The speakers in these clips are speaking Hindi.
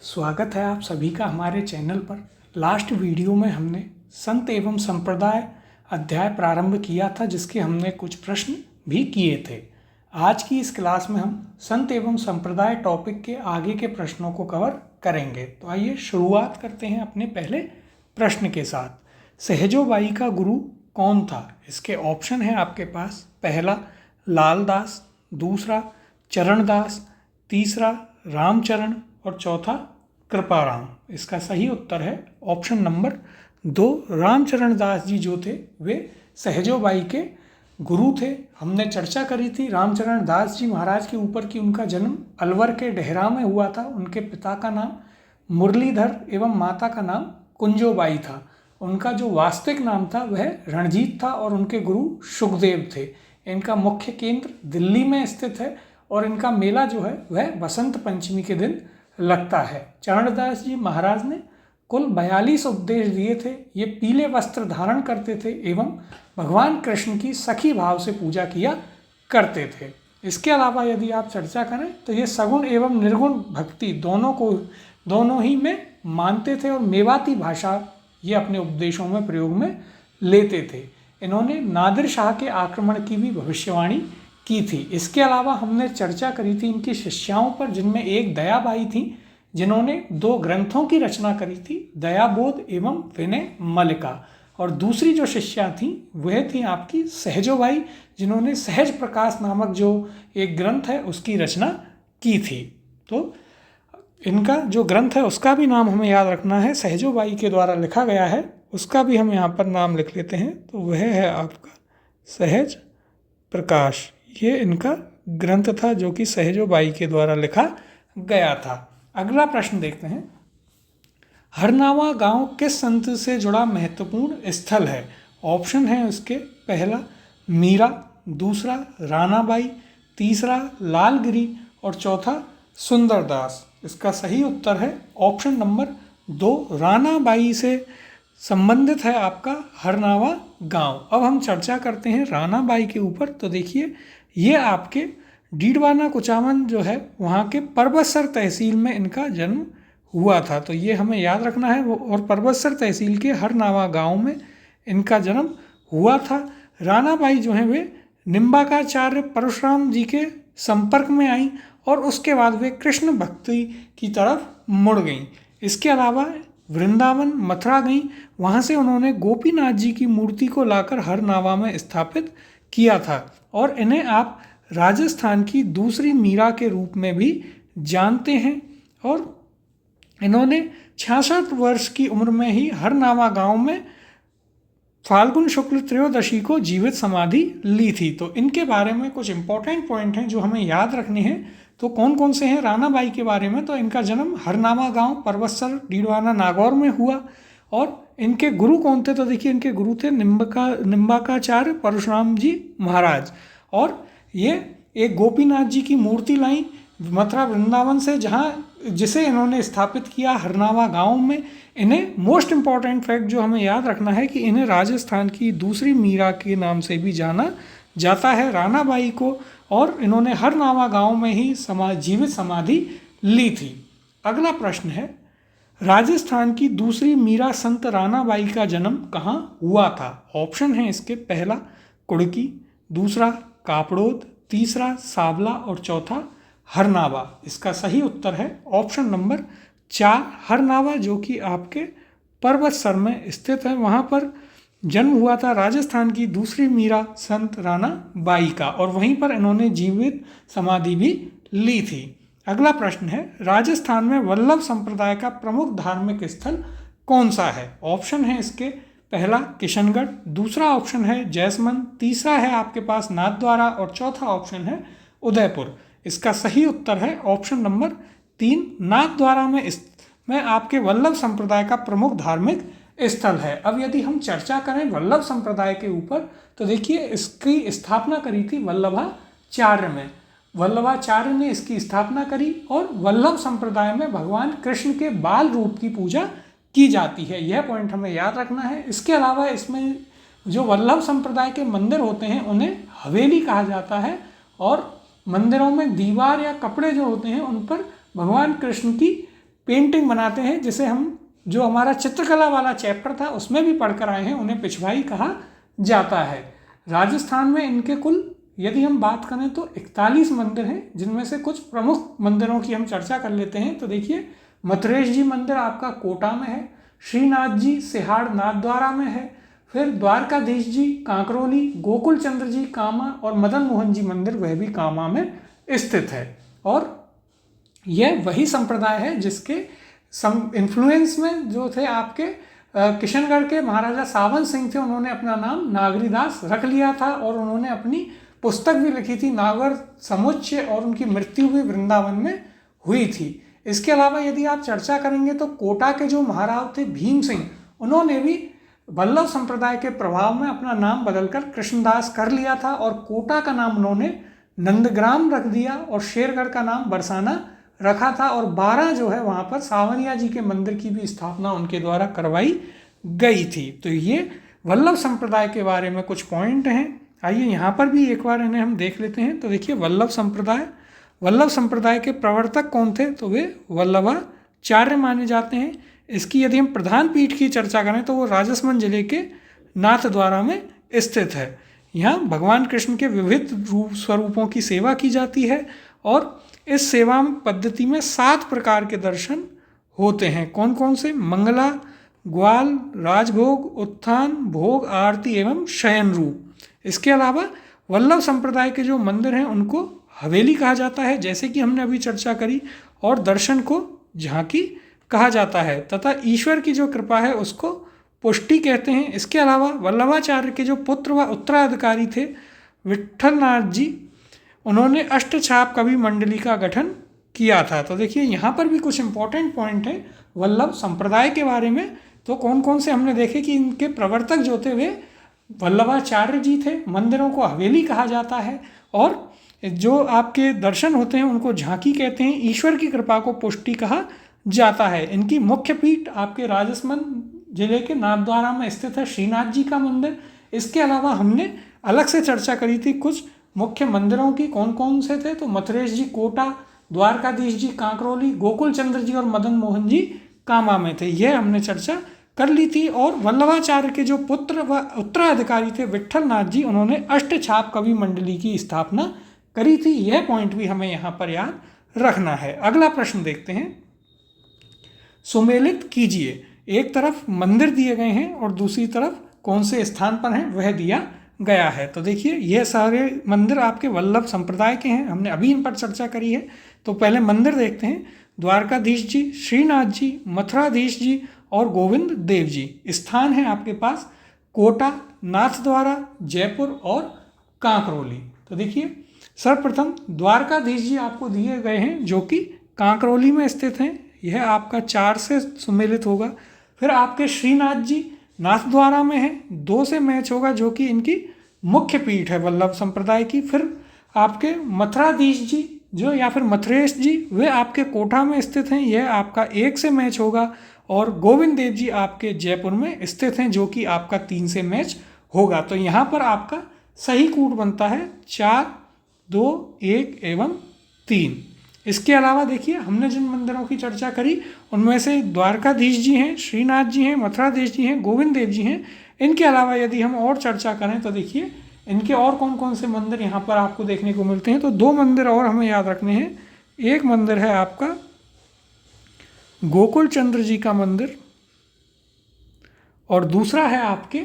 स्वागत है आप सभी का हमारे चैनल पर। लास्ट वीडियो में हमने संत एवं संप्रदाय अध्याय प्रारंभ किया था, जिसके हमने कुछ प्रश्न भी किए थे। आज की इस क्लास में हम संत एवं संप्रदाय टॉपिक के आगे के प्रश्नों को कवर करेंगे। तो आइए शुरुआत करते हैं अपने पहले प्रश्न के साथ। सहजोबाई का गुरु कौन था? इसके ऑप्शन है आपके पास। पहला लालदास, दूसरा चरणदास, तीसरा रामचरण और चौथा कृपाराम। इसका सही उत्तर है ऑप्शन नंबर 2। रामचरण दास जी जो थे वे सहजोबाई के गुरु थे। हमने चर्चा करी थी रामचरण दास जी महाराज के ऊपर कि उनका जन्म अलवर के डेहरा में हुआ था। उनके पिता का नाम मुरलीधर एवं माता का नाम कुंजोबाई था। उनका जो वास्तविक नाम था वह रणजीत था और उनके गुरु सुखदेव थे। इनका मुख्य केंद्र दिल्ली में स्थित है और इनका मेला जो है वह बसंत पंचमी के दिन लगता है। चरणदास जी महाराज ने कुल 42 उपदेश दिए थे। ये पीले वस्त्र धारण करते थे एवं भगवान कृष्ण की सखी भाव से पूजा किया करते थे। इसके अलावा यदि आप चर्चा करें तो ये सगुण एवं निर्गुण भक्ति दोनों ही में मानते थे और मेवाती भाषा ये अपने उपदेशों में प्रयोग में लेते थे। इन्होंने नादिर शाह के आक्रमण की भी भविष्यवाणी की थी। इसके अलावा हमने चर्चा करी थी इनकी शिष्याओं पर, जिनमें एक दयाबाई थी जिन्होंने 2 ग्रंथों की रचना करी थी, दयाबोध एवं विनय मल्लिका। और दूसरी जो शिष्या थी वह थी आपकी सहजोबाई, जिन्होंने सहज प्रकाश नामक जो एक ग्रंथ है उसकी रचना की थी। तो इनका जो ग्रंथ है उसका भी नाम हमें याद रखना है, सहजोबाई के द्वारा लिखा गया है, उसका भी हम यहाँ पर नाम लिख लेते हैं। तो वह है आपका सहज प्रकाश। ये इनका ग्रंथ था जो कि सहजोबाई के द्वारा लिखा गया था। अगला प्रश्न देखते हैं। हरनावा गांव किस संत से जुड़ा महत्वपूर्ण स्थल है? ऑप्शन है उसके। पहला मीरा, दूसरा रानाबाई, तीसरा लालगिरी और चौथा सुंदरदास। इसका सही उत्तर है ऑप्शन नंबर 2, रानाबाई से संबंधित है आपका हरनावा गांव। अब हम चर्चा करते हैं रानाबाई के ऊपर। तो देखिए ये आपके डीडवाना कुचामन जो है वहाँ के परबतसर तहसील में इनका जन्म हुआ था। तो ये हमें याद रखना है। और परबतसर तहसील के हरनावा गांव में इनका जन्म हुआ था। रानाबाई जो हैं वे निम्बाकाचार्य परशुराम जी के संपर्क में आई और उसके बाद वे कृष्ण भक्ति की तरफ मुड़ गईं। इसके अलावा वृंदावन मथुरा गईं। वहाँ से उन्होंने गोपीनाथ जी की मूर्ति को लाकर हरनावा में स्थापित किया था और इन्हें आप राजस्थान की दूसरी मीरा के रूप में भी जानते हैं। और इन्होंने 66 वर्ष की उम्र में ही हरनावा गांव में फाल्गुन शुक्ल त्रयोदशी को जीवित समाधि ली थी। तो इनके बारे में कुछ इंपॉर्टेंट पॉइंट हैं जो हमें याद रखने हैं। तो कौन कौन से हैं रानाबाई के बारे में? तो इनका जन्म हरनावा गांव परबतसर डीडवाना नागौर में हुआ। और इनके गुरु कौन थे? तो देखिए इनके गुरु थे निम्बाकाचार्य परशुराम जी महाराज। और ये एक गोपीनाथ जी की मूर्ति लाई मथुरा वृंदावन से, जिसे इन्होंने स्थापित किया हरनावा गांव में। इन्हें मोस्ट इम्पॉर्टेंट फैक्ट जो हमें याद रखना है कि इन्हें राजस्थान की दूसरी मीरा के नाम से भी जाना जाता है, रानाबाई को। और इन्होंने हरनावा गांव में ही जीवित समाधि ली थी। अगला प्रश्न है, राजस्थान की दूसरी मीरा संत रानाबाई का जन्म कहाँ हुआ था? ऑप्शन है इसके। पहला कुड़की, दूसरा कापड़ोद, तीसरा सावला और चौथा हरनावा। इसका सही उत्तर है ऑप्शन नंबर 4, हरनावा, जो कि आपके परबतसर में स्थित है। वहाँ पर जन्म हुआ था राजस्थान की दूसरी मीरा संत रानाबाई का और वहीं पर इन्होंने जीवित समाधि भी ली थी। अगला प्रश्न है, राजस्थान में वल्लभ संप्रदाय का प्रमुख धार्मिक स्थल कौन सा है? ऑप्शन है इसके। पहला किशनगढ़, दूसरा ऑप्शन है जैसमंद, तीसरा है आपके पास नाथद्वारा और चौथा ऑप्शन है उदयपुर। इसका सही उत्तर है ऑप्शन नंबर 3, नाथद्वारा में आपके वल्लभ संप्रदाय का प्रमुख धार्मिक स्थल है। अब यदि हम चर्चा करें वल्लभ संप्रदाय के ऊपर तो देखिए इसकी स्थापना करी थी वल्लभाचार्य में। वल्लभाचार्य ने इसकी स्थापना करी और वल्लभ संप्रदाय में भगवान कृष्ण के बाल रूप की पूजा की जाती है। यह पॉइंट हमें याद रखना है। इसके अलावा इसमें जो वल्लभ संप्रदाय के मंदिर होते हैं उन्हें हवेली कहा जाता है और मंदिरों में दीवार या कपड़े जो होते हैं उन पर भगवान कृष्ण की पेंटिंग बनाते हैं, जिसे हम जो हमारा चित्रकला वाला चैप्टर था उसमें भी पढ़कर आए हैं, उन्हें पिछवाई कहा जाता है। राजस्थान में इनके कुल यदि हम बात करें तो 41 मंदिर हैं, जिनमें से कुछ प्रमुख मंदिरों की हम चर्चा कर लेते हैं। तो देखिए, मथुरेश जी मंदिर आपका कोटा में है, श्रीनाथ जी सिहाड़ नाथद्वारा में है, फिर द्वारकाधीश जी कांकरोली, गोकुल चंद्र जी कामा और मदन मोहन जी मंदिर वह भी कामा में स्थित है। और यह वही संप्रदाय है जिसके इन्फ्लुएंस में जो थे आपके किशनगढ़ के महाराजा सावन सिंह थे, उन्होंने अपना नाम नागरीदास रख लिया था और उन्होंने अपनी पुस्तक भी लिखी थी नागर समुच्चय, और उनकी मृत्यु भी वृंदावन में हुई थी। इसके अलावा यदि आप चर्चा करेंगे तो कोटा के जो महाराव थे भीम सिंह, उन्होंने भी वल्लभ संप्रदाय के प्रभाव में अपना नाम बदलकर कृष्णदास कर लिया था और कोटा का नाम उन्होंने नंदग्राम रख दिया और शेरगढ़ का नाम बरसाना रखा था। और 12 जो है वहाँ पर सावरिया जी के मंदिर की भी स्थापना उनके द्वारा करवाई गई थी। तो ये वल्लभ संप्रदाय के बारे में कुछ पॉइंट हैं। आइए यहाँ पर भी एक बार इन्हें हम देख लेते हैं। तो देखिए, वल्लभ संप्रदाय के प्रवर्तक कौन थे? तो वे वल्लभाचार्य माने जाते हैं। इसकी यदि हम प्रधान पीठ की चर्चा करें तो वो राजसमंद जिले के नाथद्वारा में स्थित है। यहाँ भगवान कृष्ण के विविध स्वरूपों की सेवा की जाती है और इस सेवा पद्धति में 7 प्रकार के दर्शन होते हैं। कौन कौन से? मंगला, ग्वाल, राजभोग, उत्थान, भोग, आरती एवं शयन रूप। इसके अलावा वल्लभ संप्रदाय के जो मंदिर हैं उनको हवेली कहा जाता है, जैसे कि हमने अभी चर्चा करी, और दर्शन को झांकी कहा जाता है तथा ईश्वर की जो कृपा है उसको पुष्टि कहते हैं। इसके अलावा वल्लभाचार्य के जो पुत्र व उत्तराधिकारी थे विट्ठलनाथ जी, उन्होंने अष्टछाप कवि मंडली का गठन किया था। तो देखिए, यहाँ पर भी कुछ इंपॉर्टेंट पॉइंट है वल्लभ संप्रदाय के बारे में। तो कौन कौन से हमने देखे कि इनके प्रवर्तक जो थे वे वल्लभाचार्य जी थे, मंदिरों को हवेली कहा जाता है, और जो आपके दर्शन होते हैं उनको झांकी कहते हैं, ईश्वर की कृपा को पुष्टि कहा जाता है। इनकी मुख्य पीठ आपके राजसमंद जिले के नाथद्वारा में स्थित है श्रीनाथ जी का मंदिर। इसके अलावा हमने अलग से चर्चा करी थी कुछ मुख्य मंदिरों की, कौन कौन से थे? तो मथुरेश जी कोटा, द्वारकाधीश जी कांकरोली, गोकुल चंद्र जी और मदन मोहन जी कामा में थे, यह हमने चर्चा कर ली थी। और वल्लभाचार्य के जो पुत्र व उत्तराधिकारी थे विट्ठलनाथ जी, उन्होंने अष्टछाप कवि मंडली की स्थापना करी थी। यह पॉइंट भी हमें यहाँ पर याद रखना है। अगला प्रश्न देखते हैं। सुमेलित कीजिए, एक तरफ मंदिर दिए गए हैं और दूसरी तरफ कौन से स्थान पर हैं वह दिया गया है। तो देखिए, यह सारे मंदिर आपके वल्लभ संप्रदाय के हैं, हमने अभी इन पर चर्चा करी है। तो पहले मंदिर देखते हैं। द्वारकाधीश जी, श्रीनाथ जी, मथुराधीश जी और गोविंद देव जी। स्थान है आपके पास कोटा, नाथद्वारा, जयपुर और कांकरोली। तो देखिए, सर्वप्रथम द्वारकाधीश जी आपको दिए गए हैं जो कि कांकरोली में स्थित हैं, यह आपका 4 से सुमेलित होगा। फिर आपके श्रीनाथ जी नाथद्वारा में है, 2 से मैच होगा जो कि इनकी मुख्य पीठ है वल्लभ संप्रदाय की। फिर आपके मथुराधीश जी जो या फिर मथुरेश जी वे आपके कोटा में स्थित हैं, यह आपका 1 से मैच होगा। और गोविंद देव जी आपके जयपुर में स्थित हैं जो कि आपका 3 से मैच होगा। तो यहाँ पर आपका सही कूट बनता है 4, 2, 1 एवं 3। इसके अलावा देखिए, हमने जिन मंदिरों की चर्चा करी उनमें से द्वारकाधीश जी हैं, श्रीनाथ जी हैं, मथुराधीश जी हैं, गोविंद देव जी हैं। इनके अलावा यदि हम और चर्चा करें तो देखिए इनके और कौन कौन से मंदिर यहाँ पर आपको देखने को मिलते हैं। तो 2 मंदिर और हमें याद रखने हैं। एक मंदिर है आपका गोकुल चंद्र जी का मंदिर और दूसरा है आपके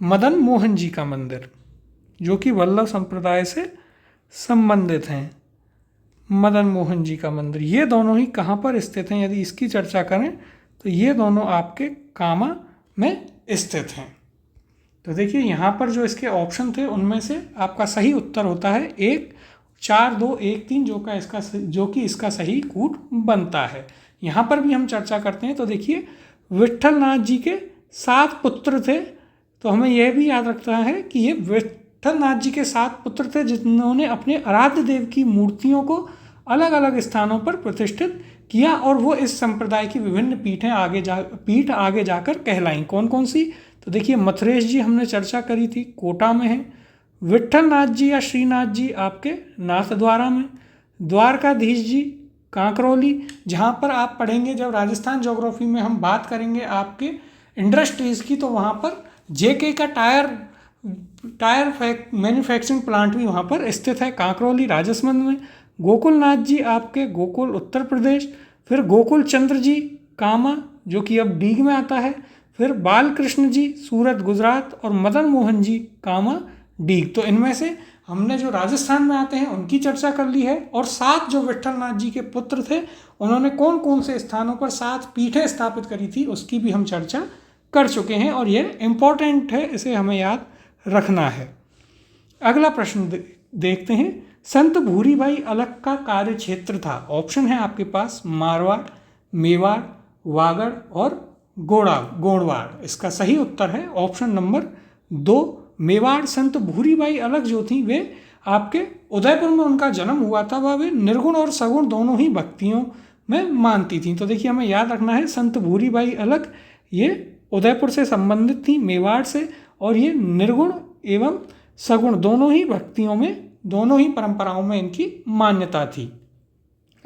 मदन मोहन जी का मंदिर जो कि वल्लभ संप्रदाय से संबंधित हैं। मदन मोहन जी का मंदिर, ये दोनों ही कहाँ पर स्थित हैं? यदि इसकी चर्चा करें तो ये दोनों आपके कामा में स्थित हैं। तो देखिए, यहाँ पर जो इसके ऑप्शन थे उनमें से आपका सही उत्तर होता है 1, 4, 2, 1, 3 जो कि इसका सही कूट बनता है। यहाँ पर भी हम चर्चा करते हैं। तो देखिए, विट्ठलनाथ जी के 7 पुत्र थे, तो हमें यह भी याद रखना है कि ये विट्ठलनाथ जी के 7 पुत्र थे जिन्होंने अपने आराध्य देव की मूर्तियों को अलग अलग स्थानों पर प्रतिष्ठित किया और वो इस संप्रदाय की विभिन्न पीठ आगे जाकर कहलाईं। कौन कौन सी? तो देखिए, मथुरेश जी हमने चर्चा करी थी, कोटा में है। विट्ठलनाथ जी या श्रीनाथ जी आपके नाथद्वारा में। द्वारकाधीश जी कांकरोली, जहाँ पर आप पढ़ेंगे जब राजस्थान ज्योग्राफी में हम बात करेंगे आपके इंडस्ट्रीज़ की, तो वहाँ पर जेके का टायर मैन्युफैक्चरिंग प्लांट भी वहाँ पर स्थित है, कांकरोली राजस्थान में। गोकुलनाथ जी आपके गोकुल उत्तर प्रदेश, फिर गोकुल चंद्र जी कामा जो कि अब डीग में आता है, फिर बालकृष्ण जी सूरत गुजरात, और मदन मोहन जी कामा डीग। तो इनमें से हमने जो राजस्थान में आते हैं उनकी चर्चा कर ली है, और 7 जो विट्ठलनाथ जी के पुत्र थे उन्होंने कौन कौन से स्थानों पर 7 पीठें स्थापित करी थी उसकी भी हम चर्चा कर चुके हैं, और ये इम्पोर्टेंट है, इसे हमें याद रखना है। अगला प्रश्न देखते हैं। संत भूरीबाई अलग का कार्य क्षेत्र था। ऑप्शन है आपके पास मारवाड़, मेवाड़, वागड़ और गोंडवाड़। इसका सही उत्तर है ऑप्शन नंबर 2 मेवाड़। संत भूरीबाई अलग जो थी वे आपके उदयपुर में उनका जन्म हुआ था। वह वे निर्गुण और सगुण दोनों ही भक्तियों में मानती थी। तो देखिए हमें याद रखना है, संत भूरीबाई अलग ये उदयपुर से संबंधित थी, मेवाड़ से, और ये निर्गुण एवं सगुण दोनों ही भक्तियों में, दोनों ही परंपराओं में इनकी मान्यता थी।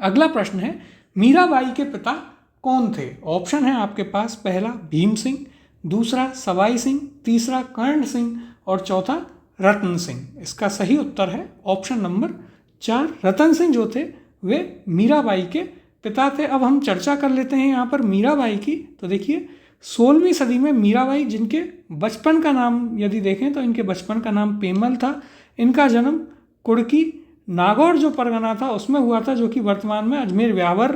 अगला प्रश्न है, मीराबाई के पिता कौन थे? ऑप्शन है आपके पास, पहला भीम सिंह, दूसरा सवाई सिंह, तीसरा कर्ण सिंह और चौथा रतन सिंह। इसका सही उत्तर है ऑप्शन नंबर 4। रतन सिंह जो थे वे मीराबाई के पिता थे। अब हम चर्चा कर लेते हैं यहाँ पर मीराबाई की। तो देखिए 16वीं सदी में मीराबाई, जिनके बचपन का नाम यदि देखें तो इनके बचपन का नाम पेमल था। इनका जन्म कुड़की नागौर जो परगना था उसमें हुआ था, जो कि वर्तमान में अजमेर व्यावर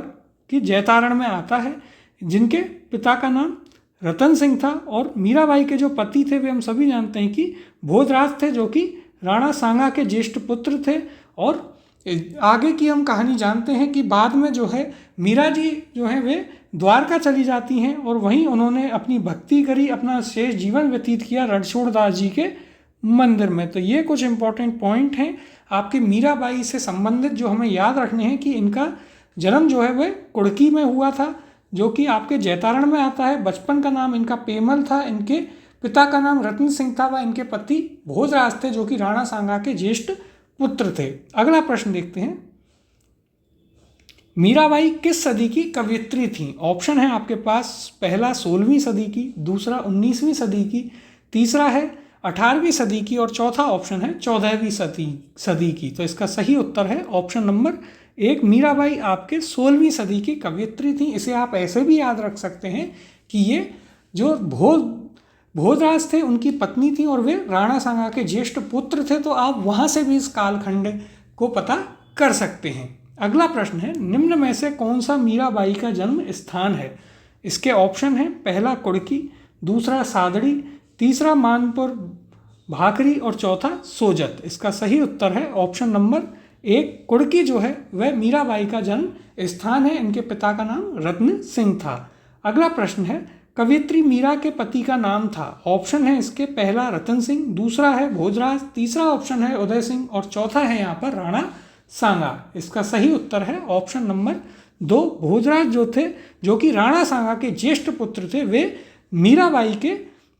की जैतारण में आता है। जिनके पिता का नाम रतन सिंह था, और मीराबाई के जो पति थे वे हम सभी जानते हैं कि भोजराज थे, जो कि राणा सांगा के ज्येष्ठ पुत्र थे। और आगे की हम कहानी जानते हैं कि बाद में जो है मीरा जी जो है वे द्वारका चली जाती हैं, और वहीं उन्होंने अपनी भक्ति करी, अपना शेष जीवन व्यतीत किया रणछोड़ दास जी के मंदिर में। तो ये कुछ इंपॉर्टेंट पॉइंट हैं आपके मीराबाई से संबंधित जो हमें याद रखने हैं कि इनका जन्म जो है वह कुड़की में हुआ था, जो कि आपके जैतारण में आता है। बचपन का नाम इनका पेमल था, इनके पिता का नाम रतन सिंह था, व इनके पति भोजराज थे, जो कि राणा सांगा के ज्येष्ठ पुत्र थे। अगला प्रश्न देखते हैं, मीराबाई किस सदी की कवयित्री थी? ऑप्शन है आपके पास, पहला 16वीं सदी की, दूसरा 19वीं सदी की, तीसरा है 18वीं सदी की, और चौथा ऑप्शन है 14वीं सदी की। तो इसका सही उत्तर है ऑप्शन नंबर 1। मीराबाई आपके 16वीं सदी की कवयित्री थी। इसे आप ऐसे भी याद रख सकते हैं कि ये जो भोजराज थे उनकी पत्नी थी, और वे राणा सांगा के ज्येष्ठ पुत्र थे। तो आप वहाँ से भी इस कालखंड को पता कर सकते हैं। अगला प्रश्न है, निम्न में से कौन सा मीराबाई का जन्म स्थान है? इसके ऑप्शन है, पहला कुड़की, दूसरा सादड़ी, तीसरा मानपुर भाकरी और चौथा सोजत। इसका सही उत्तर है ऑप्शन नंबर 1 कुड़की जो है वह मीराबाई का जन्म स्थान है। इनके पिता का नाम रत्न सिंह था। अगला प्रश्न है, कवयित्री मीरा के पति का नाम था? ऑप्शन है इसके, पहला रतन सिंह, दूसरा है भोजराज, तीसरा ऑप्शन है उदय सिंह और चौथा है यहाँ पर राणा सांगा। इसका सही उत्तर है ऑप्शन नंबर 2 भोजराज जो थे, जो कि राणा सांगा के ज्येष्ठ पुत्र थे, वे मीराबाई के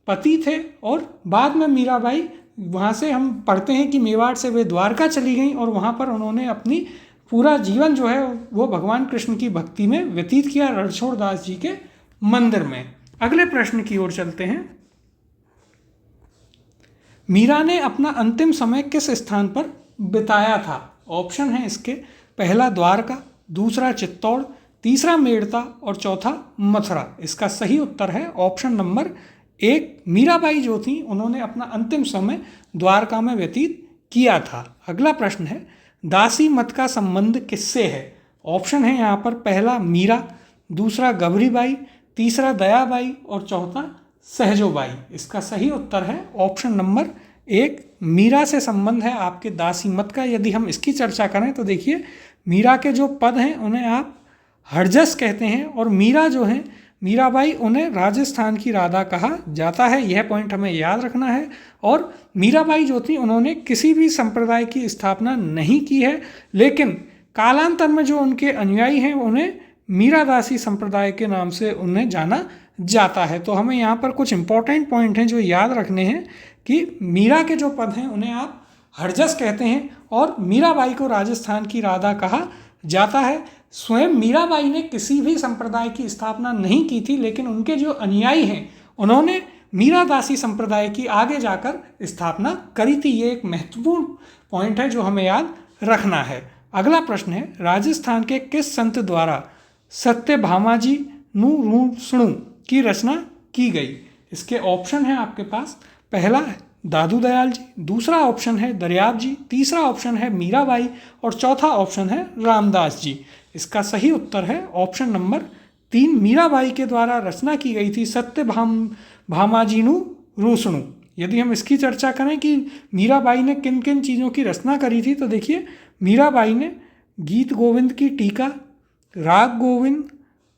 पति थे। और बाद में मीराबाई, वहाँ से हम पढ़ते हैं कि मेवाड़ से वे द्वारका चली गईं, और वहाँ पर उन्होंने अपनी पूरा जीवन जो है वो भगवान कृष्ण की भक्ति में व्यतीत किया, रणछोड़ दास जी के मंदिर में। अगले प्रश्न की ओर चलते हैं, मीरा ने अपना अंतिम समय किस स्थान पर बिताया था? ऑप्शन है इसके, पहला द्वारका, दूसरा चित्तौड़, तीसरा मेड़ता और चौथा मथुरा। इसका सही उत्तर है ऑप्शन नंबर 1 मीराबाई जो थी उन्होंने अपना अंतिम समय द्वारका में व्यतीत किया था। अगला प्रश्न है, दासी मत का संबंध किससे है? ऑप्शन है यहाँ पर, पहला मीरा, दूसरा गभरीबाई, तीसरा दयाबाई और चौथा सहजोबाई। इसका सही उत्तर है ऑप्शन नंबर 1 मीरा से संबंध है आपके दासी मत का। यदि हम इसकी चर्चा करें तो देखिए मीरा के जो पद हैं उन्हें आप हरजस कहते हैं, और मीरा जो हैं मीराबाई उन्हें राजस्थान की राधा कहा जाता है। यह पॉइंट हमें याद रखना है। और मीराबाई जो थी उन्होंने किसी भी संप्रदाय की स्थापना नहीं की है, लेकिन कालांतर में जो उनके अनुयायी हैं उन्हें मीरादासी संप्रदाय के नाम से उन्हें जाना जाता है। तो हमें यहाँ पर कुछ इंपॉर्टेंट पॉइंट हैं जो याद रखने हैं कि मीरा के जो पद हैं उन्हें आप हरजस कहते हैं, और मीराबाई को राजस्थान की राधा कहा जाता है। स्वयं मीराबाई ने किसी भी संप्रदाय की स्थापना नहीं की थी, लेकिन उनके जो अनुयायी हैं उन्होंने मीरादासी संप्रदाय की आगे जाकर स्थापना करी थी। ये एक महत्वपूर्ण पॉइंट है जो हमें याद रखना है। अगला प्रश्न है, राजस्थान के किस संत द्वारा सत्यभामाजी नुरूषणु की रचना की गई? इसके ऑप्शन है आपके पास, पहला है दादू दयाल जी, दूसरा ऑप्शन है दरियाब जी, तीसरा ऑप्शन है मीराबाई और चौथा ऑप्शन है रामदास जी। इसका सही उत्तर है ऑप्शन नंबर 3, मीराबाई के द्वारा रचना की गई थी सत्यभामाजीनु रूसणु। यदि हम इसकी चर्चा करें कि मीराबाई ने किन किन चीज़ों की रचना करी थी, तो देखिए मीराबाई ने गीत गोविंद की टीका, राग गोविंद,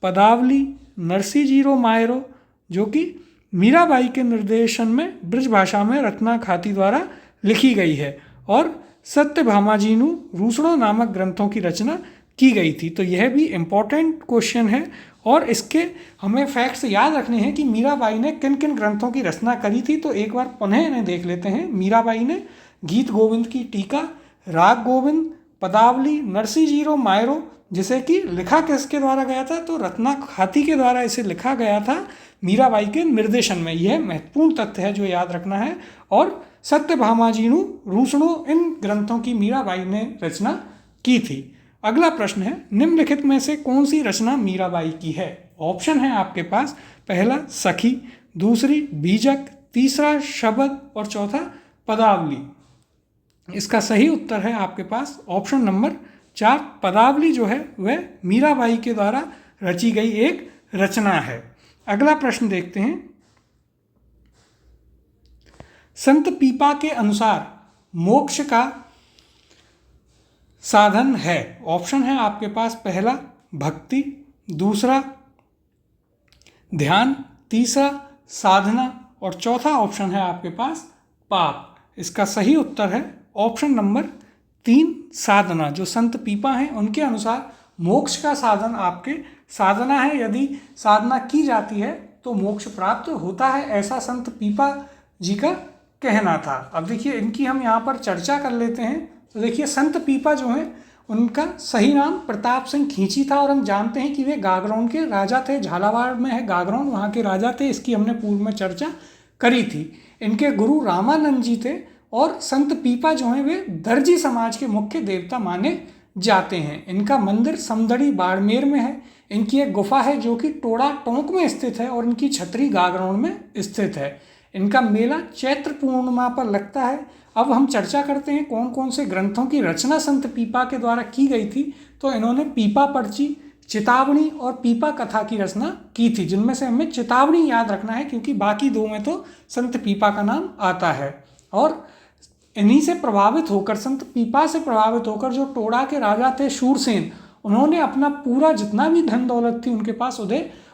पदावली, नरसी जीरो मायरो, जो कि मीराबाई के निर्देशन में ब्रज भाषा में रत्ना खाती द्वारा लिखी गई है, और सत्यभामाजीनु रूसणो नामक ग्रंथों की रचना की गई थी। तो यह भी इम्पोर्टेंट क्वेश्चन है और इसके हमें फैक्ट्स याद रखने हैं कि मीराबाई ने किन किन ग्रंथों की रचना करी थी। तो एक बार पुनः इन्हें देख लेते हैं। मीराबाई ने गीत गोविंद की टीका, राग गोविंद, पदावली, नरसी जीरो मायरो, जिसे कि लिखा किसके द्वारा गया था, तो रत्ना खाती के द्वारा इसे लिखा गया था मीराबाई के निर्देशन में। यह महत्वपूर्ण तथ्य है जो याद रखना है। और सत्यभामाजीनु रूसणो इन ग्रंथों की मीराबाई ने रचना की थी। अगला प्रश्न है, निम्नलिखित में से कौन सी रचना मीराबाई की है? ऑप्शन है आपके पास, पहला सखी, दूसरी बीजक, तीसरा शबद और चौथा पदावली। इसका सही उत्तर है आपके पास ऑप्शन नंबर 4, पदावली जो है वह मीराबाई के द्वारा रची गई एक रचना है। अगला प्रश्न देखते हैं, संत पीपा के अनुसार मोक्ष का साधन है। ऑप्शन है आपके पास, पहला भक्ति, दूसरा ध्यान, तीसरा साधना और चौथा ऑप्शन है आपके पास पाप। इसका सही उत्तर है ऑप्शन नंबर 3, साधना। जो संत पीपा हैं उनके अनुसार मोक्ष का साधन आपके साधना है। यदि साधना की जाती है तो मोक्ष प्राप्त होता है, ऐसा संत पीपा जी का कहना था। अब देखिए इनकी हम यहाँ पर चर्चा कर लेते हैं। तो देखिए संत पीपा जो हैं उनका सही नाम प्रताप सिंह खींची था, और हम जानते हैं कि वे गागरौन के राजा थे। झालावाड़ में है गागरौन, वहाँ के राजा थे। इसकी हमने पूर्व में चर्चा करी थी। इनके गुरु रामानंद जी थे, और संत पीपा जो हैं वे दर्जी समाज के मुख्य देवता माने जाते हैं। इनका मंदिर समदड़ी बाड़मेर में है। इनकी एक गुफा है जो कि टोड़ा टोंक में स्थित है, और इनकी छतरी गागरौन में स्थित है। इनका मेला चैत्र पूर्णिमा पर लगता है। अब हम चर्चा करते हैं कौन कौन से ग्रंथों की रचना संत पीपा के द्वारा की गई थी। तो इन्होंने पीपा पर्ची, चितावनी और पीपा कथा की रचना की थी, जिनमें से हमें चितावनी याद रखना है क्योंकि बाकी दो में तो संत पीपा का नाम आता है। और इन्हीं से प्रभावित होकर, संत पीपा से प्रभावित होकर जो टोड़ा के राजा थे शूरसेन, उन्होंने अपना पूरा जितना भी धन दौलत थी उनके पास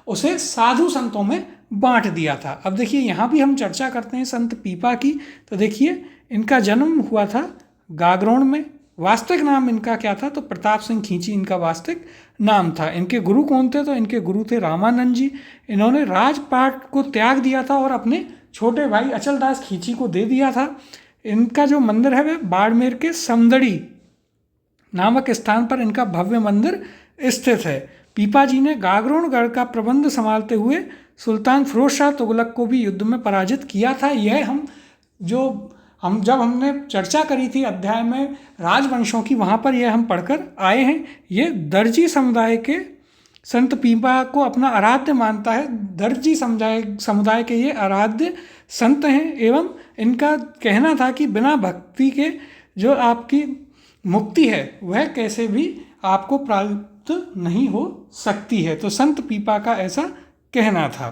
उसे साधु संतों में बांट दिया था। अब देखिए यहाँ भी हम चर्चा करते हैं संत पीपा की। तो देखिए इनका जन्म हुआ था गागरौन में। वास्तविक नाम इनका क्या था, तो प्रताप सिंह खींची इनका वास्तविक नाम था। इनके गुरु कौन थे, तो इनके गुरु थे रामानंद जी। इन्होंने राजपाट को त्याग दिया था और अपने छोटे भाई अचलदास खींची को दे दिया था। इनका जो मंदिर है वह बाड़मेर के समदड़ी नामक स्थान पर इनका भव्य मंदिर स्थित है। पीपा जी ने गागरोन गढ़ का प्रबंध संभालते हुए सुल्तान फिरोज शाह तुगलक को भी युद्ध में पराजित किया था। यह जब हमने चर्चा करी थी अध्याय में राजवंशों की, वहाँ पर यह हम पढ़कर आए हैं। ये दर्जी समुदाय के संत पीपा को अपना आराध्य मानता है। दर्जी समुदाय के ये आराध्य संत हैं, एवं इनका कहना था कि बिना भक्ति के जो आपकी मुक्ति है वह कैसे भी आपको प्राप्त नहीं हो सकती है। तो संत पीपा का ऐसा कहना था।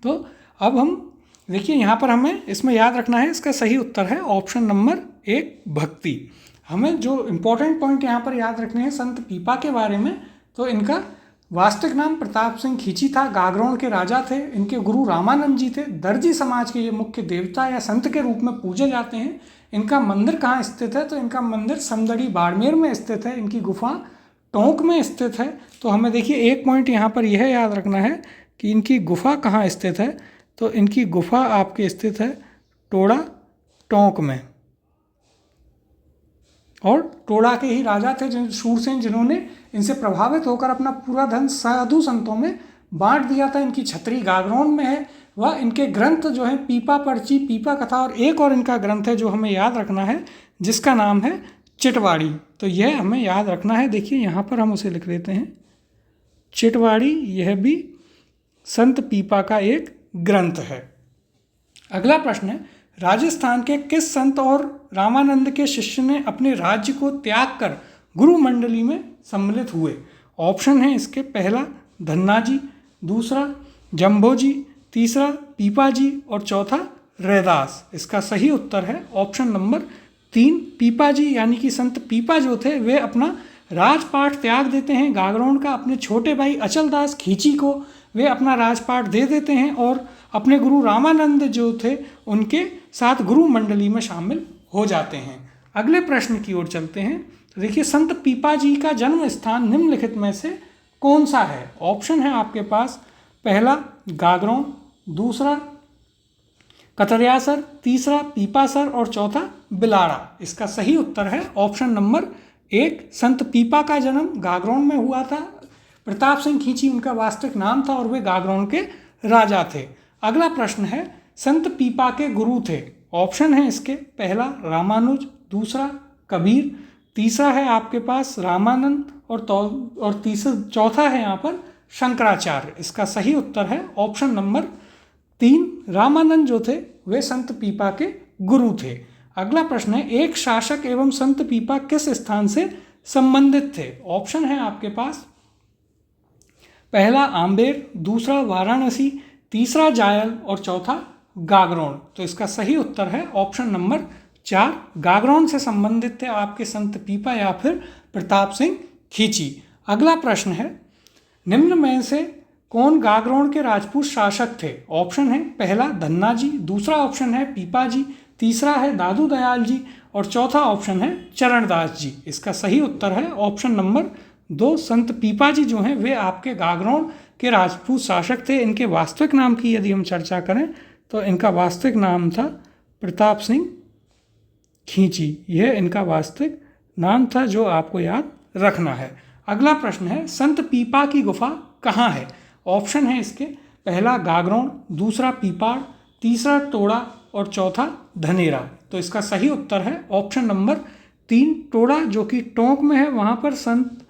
तो अब हम देखिए यहाँ पर हमें इसमें याद रखना है, इसका सही उत्तर है ऑप्शन नंबर 1 भक्ति। हमें जो इम्पोर्टेंट पॉइंट यहाँ पर याद रखने हैं संत पीपा के बारे में, तो इनका वास्तविक नाम प्रताप सिंह खींची था, गागरोन के राजा थे। इनके गुरु रामानंद जी थे। दर्जी समाज के ये मुख्य देवता या संत के रूप में पूजे जाते हैं। इनका मंदिर कहाँ स्थित है, तो इनका मंदिर समदड़ी बाड़मेर में स्थित है। इनकी गुफा टोंक में स्थित है। तो हमें देखिए एक पॉइंट यहाँ पर यह याद रखना है कि इनकी गुफा कहाँ स्थित है, तो इनकी गुफा आपके स्थित है टोड़ा टोंक में। और टोड़ा के ही राजा थे शूरसेन, जिन्होंने इनसे प्रभावित होकर अपना पूरा धन साधु संतों में बांट दिया था। इनकी छतरी गागरोन में है। वह इनके ग्रंथ जो है पीपा पर्ची, पीपा कथा और एक और इनका ग्रंथ है जो हमें याद रखना है, जिसका नाम है चिटवाड़ी। तो यह हमें याद रखना है। देखिए यहाँ पर हम उसे लिख लेते हैं चिटवाड़ी। यह भी संत पीपा का एक ग्रंथ है। अगला प्रश्न है, राजस्थान के किस संत और रामानंद के शिष्य ने अपने राज्य को त्याग कर गुरु मंडली में सम्मिलित हुए? ऑप्शन है इसके, पहला धन्ना जी, दूसरा जम्भो जी, तीसरा पीपा जी और चौथा रैदास। इसका सही उत्तर है ऑप्शन नंबर 3 पीपा जी। यानी कि संत पीपा जो थे वे अपना राजपाट त्याग देते हैं गागरोन का। अपने छोटे भाई अचलदास खींची को वे अपना राजपाट दे देते हैं और अपने गुरु रामानंद जो थे उनके साथ गुरु मंडली में शामिल हो जाते हैं। अगले प्रश्न की ओर चलते हैं। तो देखिए, संत पीपा जी का जन्म स्थान निम्नलिखित में से कौन सा है? ऑप्शन है आपके पास, पहला गागरोन, दूसरा कतरियासर, तीसरा पीपासर और चौथा बिलाड़ा। इसका सही उत्तर है ऑप्शन नंबर 1। संत पीपा का जन्म गागरोन में हुआ था। प्रताप सिंह खींची उनका वास्तविक नाम था और वे गागरोन के राजा थे। अगला प्रश्न है, संत पीपा के गुरु थे? ऑप्शन है इसके, पहला रामानुज, दूसरा कबीर, तीसरा है आपके पास रामानंद और तीसरा चौथा है यहाँ पर शंकराचार्य। इसका सही उत्तर है ऑप्शन नंबर 3। रामानंद जो थे वे संत पीपा के गुरु थे। अगला प्रश्न है, एक शासक एवं संत पीपा किस स्थान से संबंधित थे? ऑप्शन है आपके पास, पहला आम्बेर, दूसरा वाराणसी, तीसरा जायल और चौथा गागरोन। तो इसका सही उत्तर है ऑप्शन नंबर 4। गागरोन से संबंधित थे आपके संत पीपा या फिर प्रताप सिंह खींची। अगला प्रश्न है, निम्न में से कौन गागरोन के राजपूत शासक थे? ऑप्शन है, पहला धन्ना जी, दूसरा ऑप्शन है पीपा जी, तीसरा है दादू दयाल जी और चौथा ऑप्शन है चरणदास जी। इसका सही उत्तर है ऑप्शन नंबर 2। संत पीपा जी जो हैं वे आपके गागरोन के राजपूत शासक थे। इनके वास्तविक नाम की यदि हम चर्चा करें तो इनका वास्तविक नाम था प्रताप सिंह खींची। यह इनका वास्तविक नाम था जो आपको याद रखना है। अगला प्रश्न है, संत पीपा की गुफा कहाँ है? ऑप्शन है इसके, पहला गागरोन, दूसरा पीपाड़, तीसरा टोड़ा और चौथा धनेरा। तो इसका सही उत्तर है ऑप्शन नंबर 3 टोड़ा, जो कि टोंक में है। वहाँ पर संत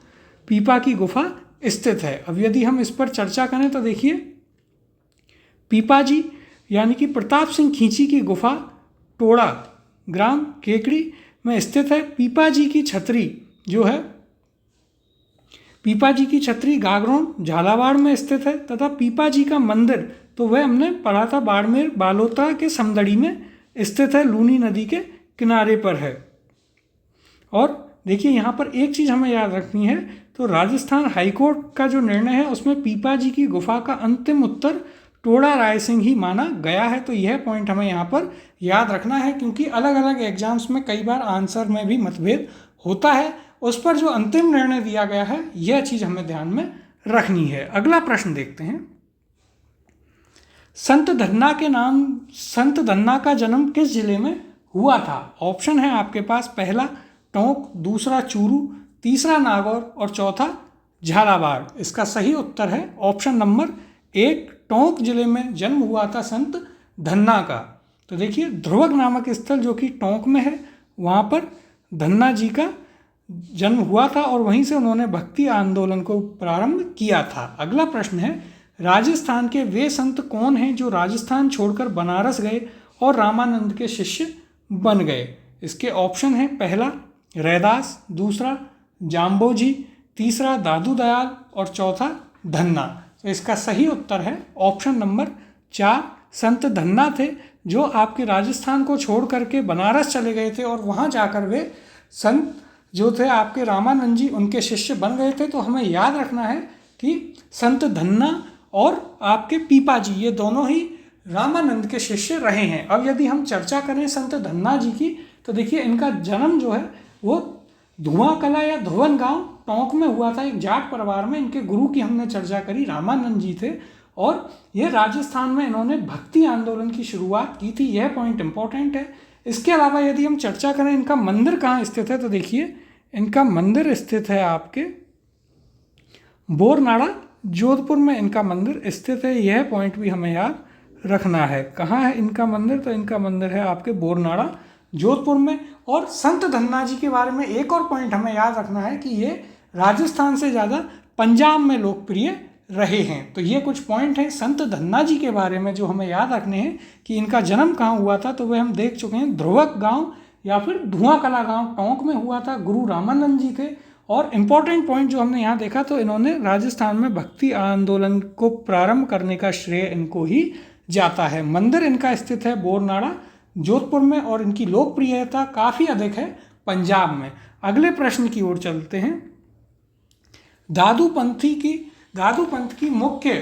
पीपा की गुफा स्थित है। अब यदि हम इस पर चर्चा करें तो देखिए, पीपा जी यानी कि प्रताप सिंह खींची की गुफा टोड़ा ग्राम केकड़ी में स्थित है। पीपा जी की छतरी जो है, पीपा जी की छतरी गागरोन झालावाड़ में स्थित है तथा पीपा जी का मंदिर तो वह हमने पढ़ा था बाड़मेर बालोतरा के समदड़ी में स्थित है, लूनी नदी के किनारे पर है। और देखिए यहाँ पर एक चीज़ हमें याद रखनी है, तो राजस्थान हाईकोर्ट का जो निर्णय है उसमें पीपा जी की गुफा का अंतिम उत्तर टोड़ा रायसिंह ही माना गया है। तो यह पॉइंट हमें यहाँ पर याद रखना है, क्योंकि अलग अलग एग्जाम्स में कई बार आंसर में भी मतभेद होता है। उस पर जो अंतिम निर्णय दिया गया है यह चीज़ हमें ध्यान में रखनी है। अगला प्रश्न देखते हैं, संत धन्ना का जन्म किस जिले में हुआ था? ऑप्शन है आपके पास, पहला टोंक, दूसरा चूरू, तीसरा नागौर और चौथा झालावाड़। इसका सही उत्तर है ऑप्शन नंबर 1 टोंक जिले में जन्म हुआ था संत धन्ना का। तो देखिए, ध्रुवक नामक स्थल जो कि टोंक में है वहाँ पर धन्ना जी का जन्म हुआ था और वहीं से उन्होंने भक्ति आंदोलन को प्रारंभ किया था। अगला प्रश्न है, राजस्थान के वे संत कौन हैं जो राजस्थान छोड़कर बनारस गए और रामानंद के शिष्य बन गए? इसके ऑप्शन है, पहला रैदास, दूसरा जाम्बो जी, तीसरा दादू दयाल और चौथा धन्ना। तो इसका सही उत्तर है ऑप्शन नंबर 4 संत धन्ना थे, जो आपके राजस्थान को छोड़ करके बनारस चले गए थे और वहाँ जाकर वे संत जो थे आपके रामानंद जी उनके शिष्य बन गए थे। तो हमें याद रखना है कि संत धन्ना और आपके पीपा जी ये दोनों ही रामानंद के शिष्य रहे हैं। अब यदि हम चर्चा करें संत धन्ना जी की, तो देखिए इनका जन्म जो है वो धुआं कला या ध्रुवन गांव टोंक में हुआ था, एक जाट परिवार में। इनके गुरु की हमने चर्चा करी, रामानंद जी थे और ये राजस्थान में इन्होंने भक्ति आंदोलन की शुरुआत की थी। यह पॉइंट इंपॉर्टेंट है। इसके अलावा यदि हम चर्चा करें इनका मंदिर कहाँ स्थित है, तो देखिए इनका मंदिर स्थित है आपके बोरनाड़ा जोधपुर में इनका मंदिर स्थित है। यह पॉइंट भी हमें याद रखना है। कहाँ है इनका मंदिर? तो इनका मंदिर है आपके बोरनाड़ा जोधपुर में। और संत धन्ना जी के बारे में एक और पॉइंट हमें याद रखना है कि ये राजस्थान से ज़्यादा पंजाब में लोकप्रिय रहे हैं। तो ये कुछ पॉइंट हैं संत धन्ना जी के बारे में जो हमें याद रखने हैं कि इनका जन्म कहाँ हुआ था। तो वह हम देख चुके हैं, ध्रुवक गांव या फिर धुआं कला गांव टोंक में हुआ था। गुरु रामानंद जी थे। और इम्पॉर्टेंट पॉइंट जो हमने यहाँ देखा, तो इन्होंने राजस्थान में भक्ति आंदोलन को प्रारंभ करने का श्रेय इनको ही जाता है। मंदिर इनका स्थित है बोरनाड़ा जोधपुर में और इनकी लोकप्रियता काफ़ी अधिक है पंजाब में। अगले प्रश्न की ओर चलते हैं। दादू पंथ की मुख्य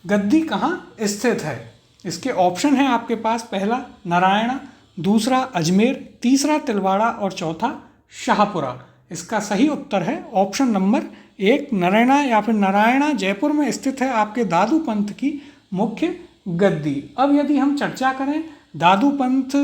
गद्दी कहाँ स्थित है? इसके ऑप्शन हैं आपके पास। पहला नारायणा, दूसरा अजमेर, तीसरा तिलवाड़ा और चौथा शाहपुरा। इसका सही उत्तर है ऑप्शन नंबर 1 नारायणा या फिर नारायणा जयपुर में स्थित है आपके दादू पंथ की मुख्य गद्दी। अब यदि हम चर्चा करें दादू पंथ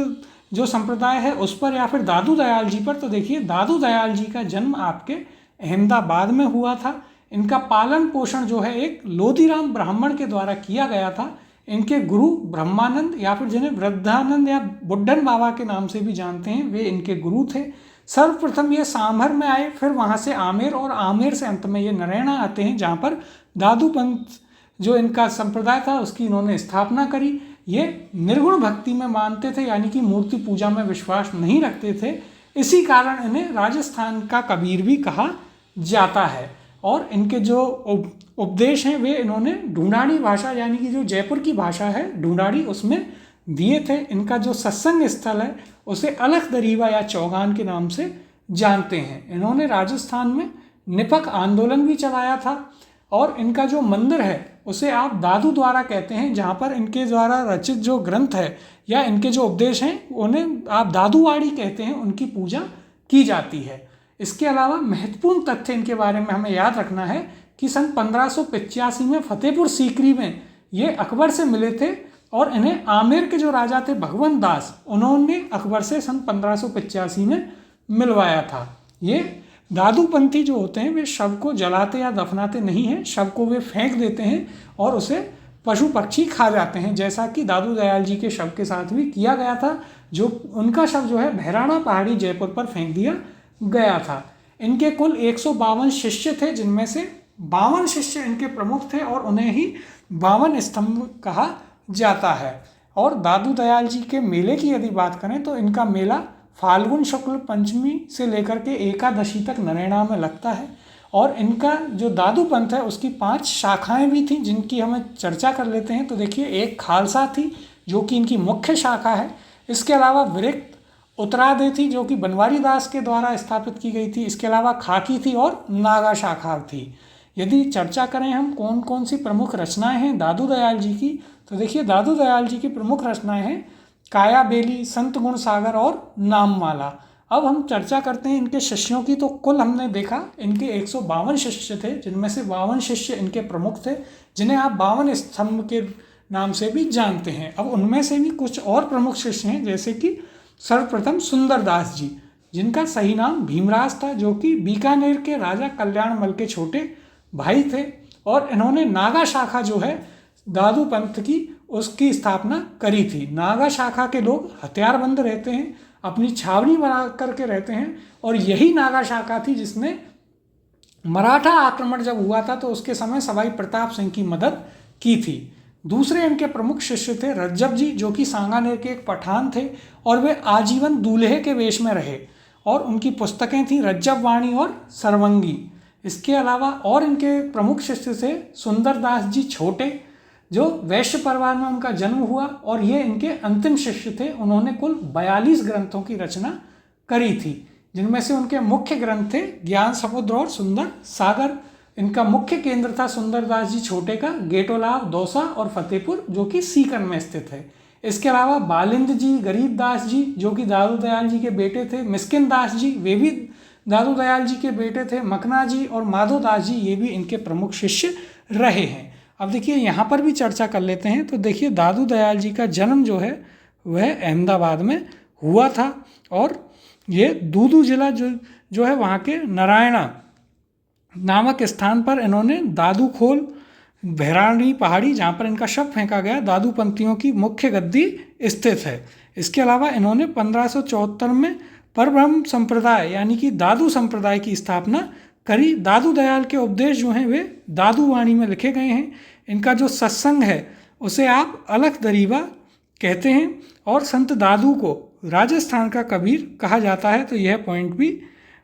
जो संप्रदाय है उस पर या फिर दादू दयाल जी पर, तो देखिए दादू दयाल जी का जन्म आपके अहमदाबाद में हुआ था। इनका पालन पोषण जो है एक लोधीराम ब्राह्मण के द्वारा किया गया था। इनके गुरु ब्रह्मानंद या फिर जिन्हें वृद्धानंद या बुड्ढन बाबा के नाम से भी जानते हैं, वे इनके गुरु थे। सर्वप्रथम ये सामहर में आए, फिर वहाँ से आमेर और आमेर से अंत में ये नारायणा आते हैं, जहाँ पर दादू पंथ जो इनका संप्रदाय था उसकी इन्होंने स्थापना करी। ये निर्गुण भक्ति में मानते थे, यानी कि मूर्ति पूजा में विश्वास नहीं रखते थे। इसी कारण इन्हें राजस्थान का कबीर भी कहा जाता है। और इनके जो उपदेश हैं वे इन्होंने ढूंढाड़ी भाषा यानी कि जो जयपुर की भाषा है ढूंढाड़ी उसमें दिए थे। इनका जो सत्संग स्थल है उसे अलख दरीवा या चौगान के नाम से जानते हैं। इन्होंने राजस्थान में निपक आंदोलन भी चलाया था। और इनका जो मंदिर है उसे आप दादू द्वारा कहते हैं, जहाँ पर इनके द्वारा रचित जो ग्रंथ है या इनके जो उपदेश हैं उन्हें आप दादूवाड़ी कहते हैं, उनकी पूजा की जाती है। इसके अलावा महत्वपूर्ण तथ्य इनके बारे में हमें याद रखना है कि सन 1585 में फतेहपुर सीकरी में ये अकबर से मिले थे और इन्हें आमेर के जो राजा थे भगवंत दास, उन्होंने अकबर से सन 1585 में मिलवाया था। ये दादूपंथी जो होते हैं वे शव को जलाते या दफनाते नहीं हैं, शव को वे फेंक देते हैं और उसे पशु पक्षी खा जाते हैं, जैसा कि दादू दयाल जी के शव के साथ भी किया गया था। जो उनका शव जो है भैराना पहाड़ी जयपुर पर फेंक दिया गया था। इनके कुल 152 शिष्य थे, जिनमें से 52 शिष्य इनके प्रमुख थे और उन्हें ही 52 स्तंभ कहा जाता है। और दादू दयाल जी के मेले की यदि बात करें तो इनका मेला फाल्गुन शुक्ल पंचमी से लेकर के एकादशी तक नारायणा में लगता है। और इनका जो दादू पंथ है उसकी 5 शाखाएं भी थी, जिनकी हमें चर्चा कर लेते हैं। तो देखिए, एक खालसा थी जो कि इनकी मुख्य शाखा है। इसके अलावा विरक्त उत्तरादे थी जो कि बनवारी दास के द्वारा स्थापित की गई थी। इसके अलावा खाकी थी और नागा शाखा थी। यदि चर्चा करें हम कौन कौन सी प्रमुख रचनाएं हैं दादू दयाल जी की, तो देखिए दादू दयाल जी की प्रमुख रचनाएं हैं काया बेली, संत गुण सागर और नाममाला। अब हम चर्चा करते हैं इनके शिष्यों की। तो कुल हमने देखा इनके 152 शिष्य थे, जिनमें से 52 शिष्य इनके प्रमुख थे, जिन्हें आप 52 स्तंभ के नाम से भी जानते हैं। अब उनमें से भी कुछ और प्रमुख शिष्य हैं, जैसे कि सर्वप्रथम सुंदरदास जी, जिनका सही नाम भीमराज था, जो कि बीकानेर के राजा कल्याणमल के छोटे भाई थे। और इन्होंने नागा शाखा जो है दादू पंथ की, उसकी स्थापना करी थी। नागा शाखा के लोग हथियारबंद रहते हैं, अपनी छावनी बना करके रहते हैं, और यही नागा शाखा थी जिसने मराठा आक्रमण जब हुआ था तो उसके समय सवाई प्रताप सिंह की मदद की थी। दूसरे इनके प्रमुख शिष्य थे रज्जब जी, जो कि सांगानेर के एक पठान थे और वे आजीवन दूल्हे के वेश में रहे। और उनकी पुस्तकें थीं रज्जब वाणी और सरवंगी। इसके अलावा और इनके प्रमुख शिष्य थे सुंदरदास जी छोटे, जो वैश्य परिवार में उनका जन्म हुआ, और ये इनके अंतिम शिष्य थे। उन्होंने कुल 42 ग्रंथों की रचना करी थी, जिनमें से उनके मुख्य ग्रंथ थे ज्ञान समुद्र और सुंदर सागर। इनका मुख्य केंद्र था सुंदरदास जी छोटे का गेटोलाव, दौसा और फतेहपुर, जो कि सीकर में स्थित है। इसके अलावा बालिंद जी, गरीबदास जी, जो कि दादू दयाल जी के बेटे थे, मिस्किन दास जी, वे भी दादू दयाल जी के बेटे थे, मकना जी और माधो दास जी, ये भी इनके प्रमुख शिष्य रहे हैं। अब देखिए यहाँ पर भी चर्चा कर लेते हैं। तो देखिए दादू दयाल जी का जन्म जो है वह अहमदाबाद में हुआ था, और ये दूदू जिला जो है वहाँ के नारायणा नामक स्थान पर इन्होंने दादूखोल भैराणी पहाड़ी, जहाँ पर इनका शव फेंका गया, दादूपंथियों की मुख्य गद्दी स्थित है। इसके अलावा इन्होंने 1574 में परब्रह्म संप्रदाय यानी कि दादू संप्रदाय की स्थापना करी। दादू दयाल के उपदेश जो हैं वे दादू वाणी में लिखे गए हैं। इनका जो सत्संग है उसे आप अलख दरीबा कहते हैं और संत दादू को राजस्थान का कबीर कहा जाता है। तो यह पॉइंट भी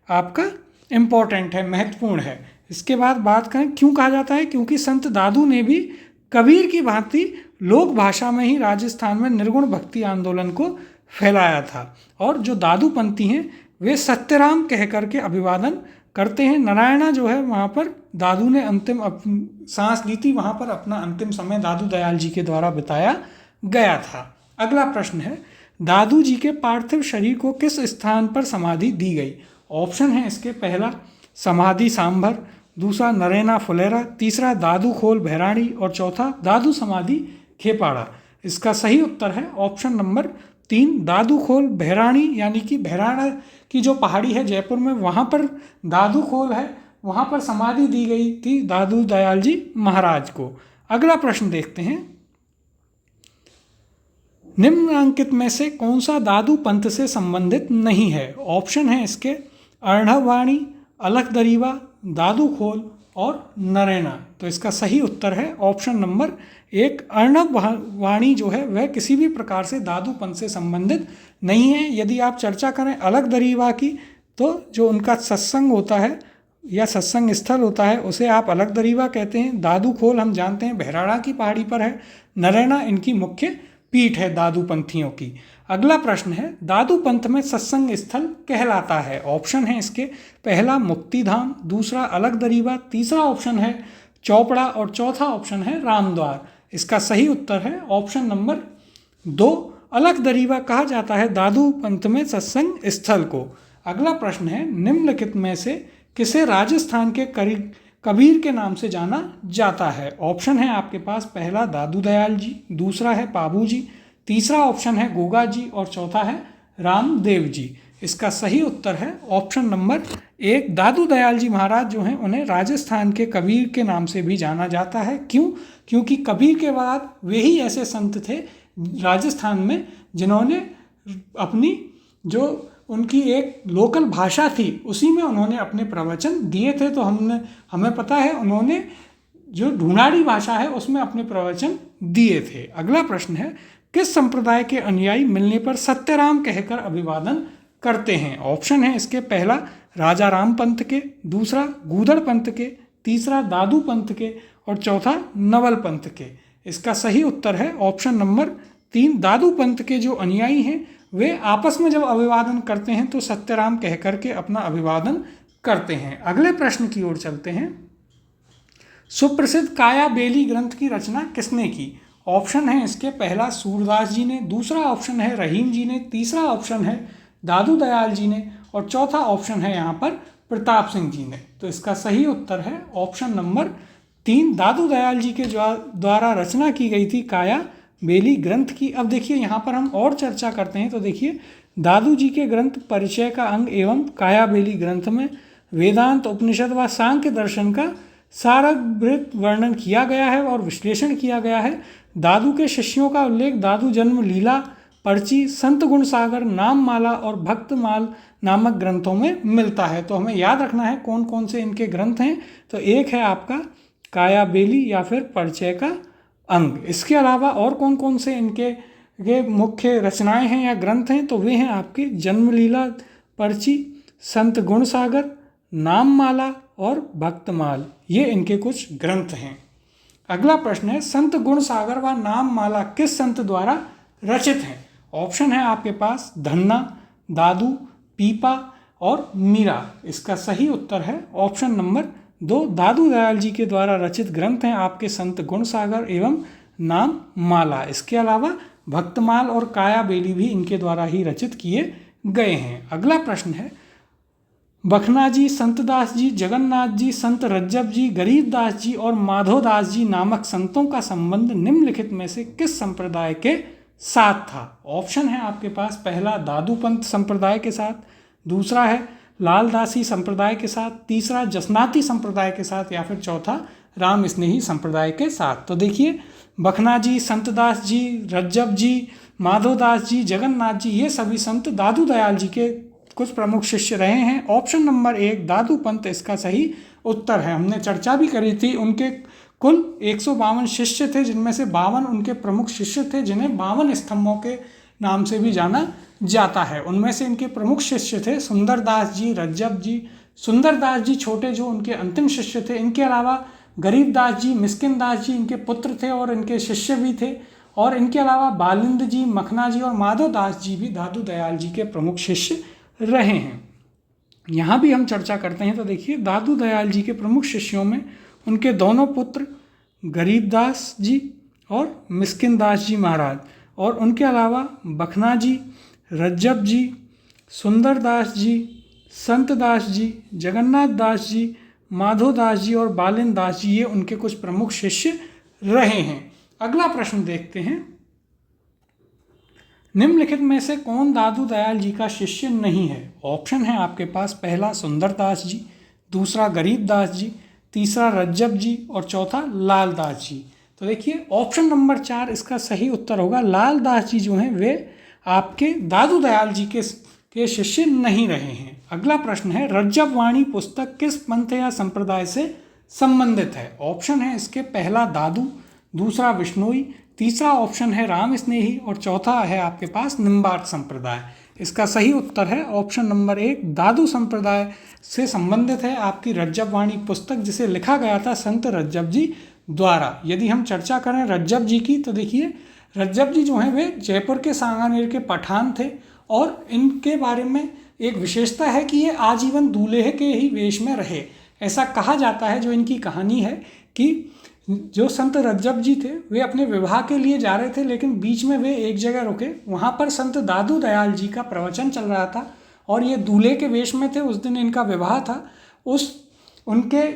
आपका इम्पोर्टेंट है, महत्वपूर्ण है। इसके बाद बात करें क्यों कहा जाता है, क्योंकि संत दादू ने भी कबीर की भांति लोक भाषा में ही राजस्थान में निर्गुण भक्ति आंदोलन को फैलाया था। और जो दादूपंथी हैं वे सत्यराम कह करके अभिवादन करते हैं। नारायणा जो है वहाँ पर दादू ने अंतिम सांस ली थी, वहाँ पर अपना अंतिम समय दादू दयाल जी के द्वारा बिताया गया था। अगला प्रश्न है, दादू जी के पार्थिव शरीर को किस स्थान पर समाधि दी गई? ऑप्शन है इसके, पहला समाधि सांभर, दूसरा नरेना फुलेरा, तीसरा दादू खोल भैराणी और चौथा दादू समाधि खेपाड़ा। इसका सही उत्तर है ऑप्शन नंबर 3 दादू खोल भैराणी, यानी कि भैराणा की जो पहाड़ी है जयपुर में, वहाँ पर दादू खोल है, वहाँ पर समाधि दी गई थी दादू दयाल जी महाराज को। अगला प्रश्न देखते हैं, निम्नलिखित में से कौन सा दादू पंथ से संबंधित नहीं है? ऑप्शन है इसके अर्णव वाणी, अलख दरीबा, दादू खोल और नरेना। तो इसका सही उत्तर है ऑप्शन नंबर 1 अर्णव वाणी जो है वह किसी भी प्रकार से दादू पंथ से संबंधित नहीं है। यदि आप चर्चा करें अलख दरीबा की, तो जो उनका सत्संग होता है या सत्संग स्थल होता है उसे आप अलख दरीबा कहते हैं। दादू खोल हम जानते हैं भैराड़ा की पहाड़ी पर है। नरेना इनकी मुख्य पीठ है दादू पंथियों की। अगला प्रश्न है, दादू पंथ में सत्संग स्थल कहलाता है? ऑप्शन है इसके, पहला मुक्तिधाम, दूसरा अलख दरीबा, तीसरा ऑप्शन है चौपड़ा और चौथा ऑप्शन है रामद्वार। इसका सही उत्तर है ऑप्शन नंबर 2 अलख दरीबा कहा जाता है दादू पंथ में सत्संग स्थल को। अगला प्रश्न है, निम्नलिखित में से किसे राजस्थान के कबीर के नाम से जाना जाता है? ऑप्शन है आपके पास, पहला दादू दयाल जी, दूसरा है पाबू जी, तीसरा ऑप्शन है गोगा जी और चौथा है रामदेव जी। इसका सही उत्तर है ऑप्शन नंबर 1 दादू दयाल जी महाराज जो हैं उन्हें राजस्थान के कबीर के नाम से भी जाना जाता है। क्यों? क्योंकि कबीर के बाद वे ही ऐसे संत थे राजस्थान में जिन्होंने अपनी जो उनकी एक लोकल भाषा थी उसी में उन्होंने अपने प्रवचन दिए थे। तो हमें पता है उन्होंने जो ढूंढाड़ी भाषा है उसमें अपने प्रवचन दिए थे। अगला प्रश्न है, किस संप्रदाय के अनुयायी मिलने पर सत्यराम कहकर अभिवादन करते हैं? ऑप्शन है इसके, पहला राजा राम पंथ के, दूसरा गूदड़ पंथ के, तीसरा दादू पंथ के और चौथा नवल पंथ के। इसका सही उत्तर है ऑप्शन नंबर 3 दादू पंथ के जो अनुयायी हैं वे आपस में जब अभिवादन करते हैं तो सत्यराम कह करके अपना अभिवादन करते हैं। अगले प्रश्न की ओर चलते हैं, सुप्रसिद्ध काया बेली ग्रंथ की रचना किसने की? ऑप्शन है इसके, पहला सूरदास जी ने, दूसरा ऑप्शन है रहीम जी ने, तीसरा ऑप्शन है दादू दयाल जी ने और चौथा ऑप्शन है यहाँ पर प्रताप सिंह जी ने। तो इसका सही उत्तर है ऑप्शन नंबर 3 दादू दयाल जी के द्वारा रचना की गई थी काया बेली ग्रंथ की। अब देखिए यहाँ पर हम और चर्चा करते हैं तो देखिए दादू जी के ग्रंथ परिचय का अंग एवं काया बेली ग्रंथ में वेदांत उपनिषद व सांख्य दर्शन का सारभृत वर्णन किया गया है और विश्लेषण किया गया है। दादू के शिष्यों का उल्लेख दादू जन्म लीला, पर्ची, संत गुण सागर, नाम माला और भक्तमाल नामक ग्रंथों में मिलता है। तो हमें याद रखना है कौन कौन से इनके ग्रंथ हैं। तो एक है आपका काया बेली या फिर परिचय का अंग। इसके अलावा और कौन कौन से इनके मुख्य रचनाएं हैं या ग्रंथ हैं? तो वे हैं आपके जन्मलीला, पर्ची, संत गुण सागर, नाम माला और भक्तमाल। ये इनके कुछ ग्रंथ हैं। अगला प्रश्न है, संत गुण सागर व नाम माला किस संत द्वारा रचित हैं? ऑप्शन है आपके पास धन्ना, दादू, पीपा और मीरा। इसका सही उत्तर है ऑप्शन नंबर 2 दादू दयाल जी के द्वारा रचित ग्रंथ हैं आपके संत गुण सागर एवं नाम माला। इसके अलावा भक्तमाल और काया बेली भी इनके द्वारा ही रचित किए गए हैं। अगला प्रश्न है, बखना जी, संतदास जी, जगन्नाथ जी, संत रज्जब जी, गरीबदास जी और माधोदास जी नामक संतों का संबंध निम्नलिखित में से किस संप्रदाय के साथ था? ऑप्शन है आपके पास, पहला दादू पंथ संप्रदाय के साथ, दूसरा है लालदासी संप्रदाय के साथ, तीसरा जसनाती संप्रदाय के साथ, या फिर चौथा राम स्नेही संप्रदाय के साथ। तो देखिए बखना जी, संतदास जी, रज्जब जी, माधोदास जी, जगन्नाथ जी, ये सभी संत दादू दयाल जी के कुछ प्रमुख शिष्य रहे हैं। ऑप्शन नंबर 1 दादू पंत इसका सही उत्तर है। हमने चर्चा भी करी थी, उनके कुल 152 शिष्य थे, जिनमें से 52 उनके प्रमुख शिष्य थे, जिन्हें 52 स्तंभों के नाम से भी जाना जाता है। उनमें से इनके प्रमुख शिष्य थे सुंदरदास जी, रज्जब जी, सुंदरदास जी छोटे जो उनके अंतिम शिष्य थे। इनके अलावा गरीबदास जी, मिस्किनदास जी इनके पुत्र थे और इनके शिष्य भी थे। और इनके अलावा बालिंद जी, मखना जी और माधोदास जी भी दादू दयाल जी के प्रमुख शिष्य रहे हैं। यहाँ भी हम चर्चा करते हैं तो देखिए दादू दयाल जी के प्रमुख शिष्यों में उनके दोनों पुत्र गरीबदास जी और मिस्किनदास जी महाराज, और उनके अलावा बखना जी, रज्जब जी, सुंदरदास जी, संतदास जी, जगन्नाथ दास जी, माधोदास जी और बालिन दास जी, ये उनके कुछ प्रमुख शिष्य रहे हैं। अगला प्रश्न देखते हैं, निम्नलिखित में से कौन दादू दयाल जी का शिष्य नहीं है? ऑप्शन है आपके पास, पहला सुंदरदास जी, दूसरा गरीबदास जी, तीसरा रज्जब जी और चौथा लालदास जी। तो देखिए ऑप्शन नंबर 4 इसका सही उत्तर होगा। लालदास जी जो हैं वे आपके दादू दयाल जी के शिष्य नहीं रहे हैं। अगला प्रश्न है, रज्जब वाणी पुस्तक किस पंथ या संप्रदाय से संबंधित है? ऑप्शन है इसके, पहला दादू, दूसरा विष्णोई, तीसरा ऑप्शन है राम स्नेही और चौथा है आपके पास निम्बार्क संप्रदाय। इसका सही उत्तर है ऑप्शन नंबर 1 दादू संप्रदाय से संबंधित है आपकी रज्जब वाणी पुस्तक, जिसे लिखा गया था संत रज्जब जी द्वारा। यदि हम चर्चा करें रज्जब जी की तो देखिए रज्जब जी जो हैं वे जयपुर के सांगानेर के पठान थे और इनके बारे में एक विशेषता है कि ये आजीवन दूल्हे के ही वेश में रहे। ऐसा कहा जाता है, जो इनकी कहानी है कि जो संत रज्जब जी थे वे अपने विवाह के लिए जा रहे थे, लेकिन बीच में वे एक जगह रुके। वहाँ पर संत दादू दयाल जी का प्रवचन चल रहा था और ये दूल्हे के वेश में थे। उस दिन इनका विवाह था। उनके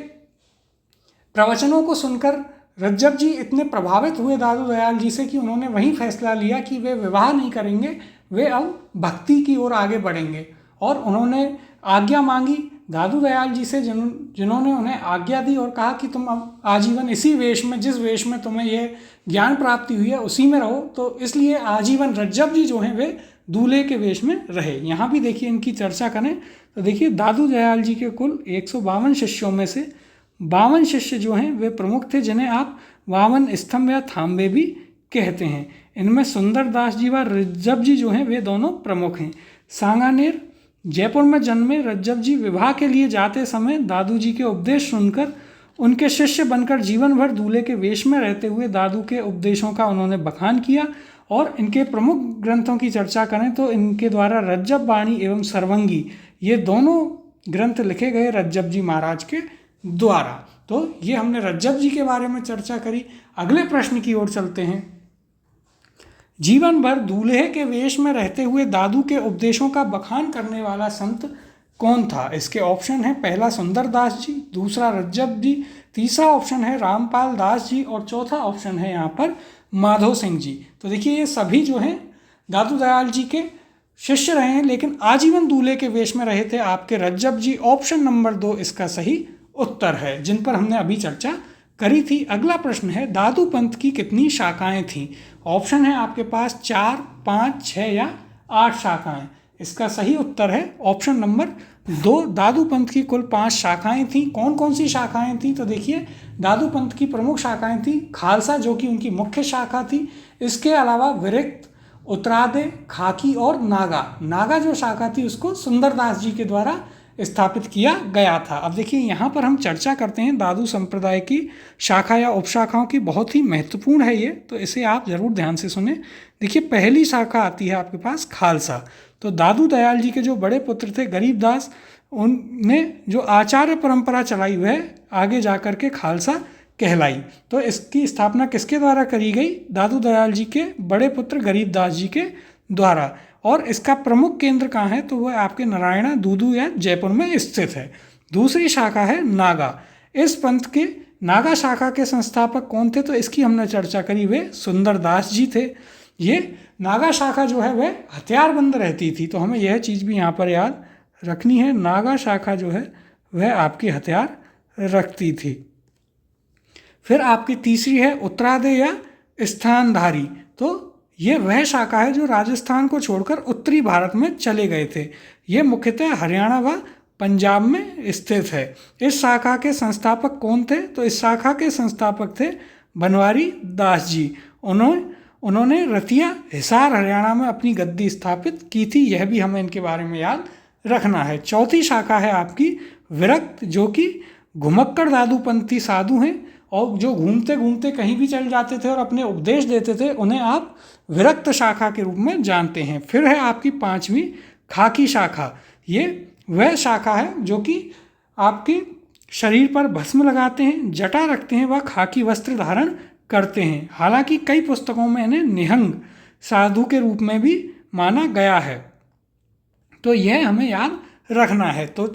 प्रवचनों को सुनकर रज्जब जी इतने प्रभावित हुए दादू दयाल जी से कि उन्होंने वहीं फैसला लिया कि वे विवाह नहीं करेंगे, वे अब भक्ति की ओर आगे बढ़ेंगे। और उन्होंने आज्ञा मांगी दादू दयाल जी से, जिन्होंने उन्हें आज्ञा दी और कहा कि तुम अब आजीवन इसी वेश में, जिस वेश में तुम्हें यह ज्ञान प्राप्ति हुई है उसी में रहो। तो इसलिए आजीवन रज्जब जी जो हैं वे दूल्हे के वेश में रहे। यहाँ भी देखिए इनकी चर्चा करें तो देखिए दादू दयाल जी के कुल 152 शिष्यों में से 52 शिष्य जो हैं वे प्रमुख थे, जिन्हें आप 52 स्तंभ या थाम्बे भी कहते हैं। इनमें सुंदरदास जी व रज्जब जी जो हैं वे दोनों प्रमुख हैं। सांगानेर जयपुर में जन्मे रज्जब जी विवाह के लिए जाते समय दादू जी के उपदेश सुनकर उनके शिष्य बनकर जीवन भर दूल्हे के वेश में रहते हुए दादू के उपदेशों का उन्होंने बखान किया। और इनके प्रमुख ग्रंथों की चर्चा करें तो इनके द्वारा रज्जब वाणी एवं सर्वंगी, ये दोनों ग्रंथ लिखे गए रज्जब जी महाराज के द्वारा। तो ये हमने रज्जब जी के बारे में चर्चा करी। अगले प्रश्न की ओर चलते हैं, जीवन भर दूल्हे के वेश में रहते हुए दादू के उपदेशों का बखान करने वाला संत कौन था? इसके ऑप्शन है, पहला सुंदरदास जी, दूसरा रज्जब जी, तीसरा ऑप्शन है रामपाल दास जी और चौथा ऑप्शन है यहाँ पर माधो सिंह जी। तो देखिए ये सभी जो हैं दादू दयाल जी के शिष्य रहे हैं, लेकिन आजीवन दूल्हे के वेश में रहे थे आपके रज्जब जी। ऑप्शन नंबर 2 इसका सही उत्तर है, जिन पर हमने अभी चर्चा करी थी। अगला प्रश्न है, दादू पंथ की कितनी शाखाएं थीं? ऑप्शन है आपके पास 4, 5, 6 या 8 शाखाएं। इसका सही उत्तर है ऑप्शन नंबर 2, दादू पंथ की कुल 5 शाखाएं थीं। कौन कौन सी शाखाएं थीं? तो देखिए दादू पंथ की प्रमुख शाखाएं थीं खालसा, जो कि उनकी मुख्य शाखा थी। इसके अलावा विरक्त, उत्तरादे, खाकी और नागा। नागा जो शाखा थी उसको सुंदरदास जी के द्वारा स्थापित किया गया था। अब देखिए यहाँ पर हम चर्चा करते हैं दादू संप्रदाय की शाखा या उपशाखाओं की, बहुत ही महत्वपूर्ण है ये, तो इसे आप ज़रूर ध्यान से सुने। देखिए पहली शाखा आती है आपके पास खालसा। तो दादू दयाल जी के जो बड़े पुत्र थे गरीबदास, उनने जो आचार्य परंपरा चलाई वह आगे जाकर के खालसा कहलाई। तो इसकी स्थापना किसके द्वारा करी गई? दादू दयाल जी के बड़े पुत्र गरीबदास जी के द्वारा। और इसका प्रमुख केंद्र कहाँ है? तो वह आपके नारायणा दूदू या जयपुर में स्थित है। दूसरी शाखा है नागा। इस पंथ के नागा शाखा के संस्थापक कौन थे? तो इसकी हमने चर्चा करी, वे सुंदरदास जी थे। ये नागा शाखा जो है वह हथियारबंद रहती थी, तो हमें यह चीज़ भी यहाँ पर याद रखनी है। नागा शाखा जो है वह आपकी हथियार रखती थी। फिर आपकी तीसरी है उत्तरादय या स्थानधारी। तो ये वह शाखा है जो राजस्थान को छोड़कर उत्तरी भारत में चले गए थे। ये मुख्यतः हरियाणा व पंजाब में स्थित है। इस शाखा के संस्थापक कौन थे? तो इस शाखा के संस्थापक थे बनवारी दास जी। उन्होंने रतिया हिसार हरियाणा में अपनी गद्दी स्थापित की थी। यह भी हमें इनके बारे में याद रखना है। चौथी शाखा है आपकी विरक्त, जो कि घुमक्कड़ दादूपंथी साधु हैं और जो घूमते घूमते कहीं भी चल जाते थे और अपने उपदेश देते थे, उन्हें आप विरक्त शाखा के रूप में जानते हैं। फिर है आपकी पांचवी खाकी शाखा। ये वह शाखा है जो कि आपके शरीर पर भस्म लगाते हैं, जटा रखते हैं व खाकी वस्त्र धारण करते हैं। हालांकि कई पुस्तकों में इन्हें निहंग साधु के रूप में भी माना गया है। तो यह हमें याद रखना है। तो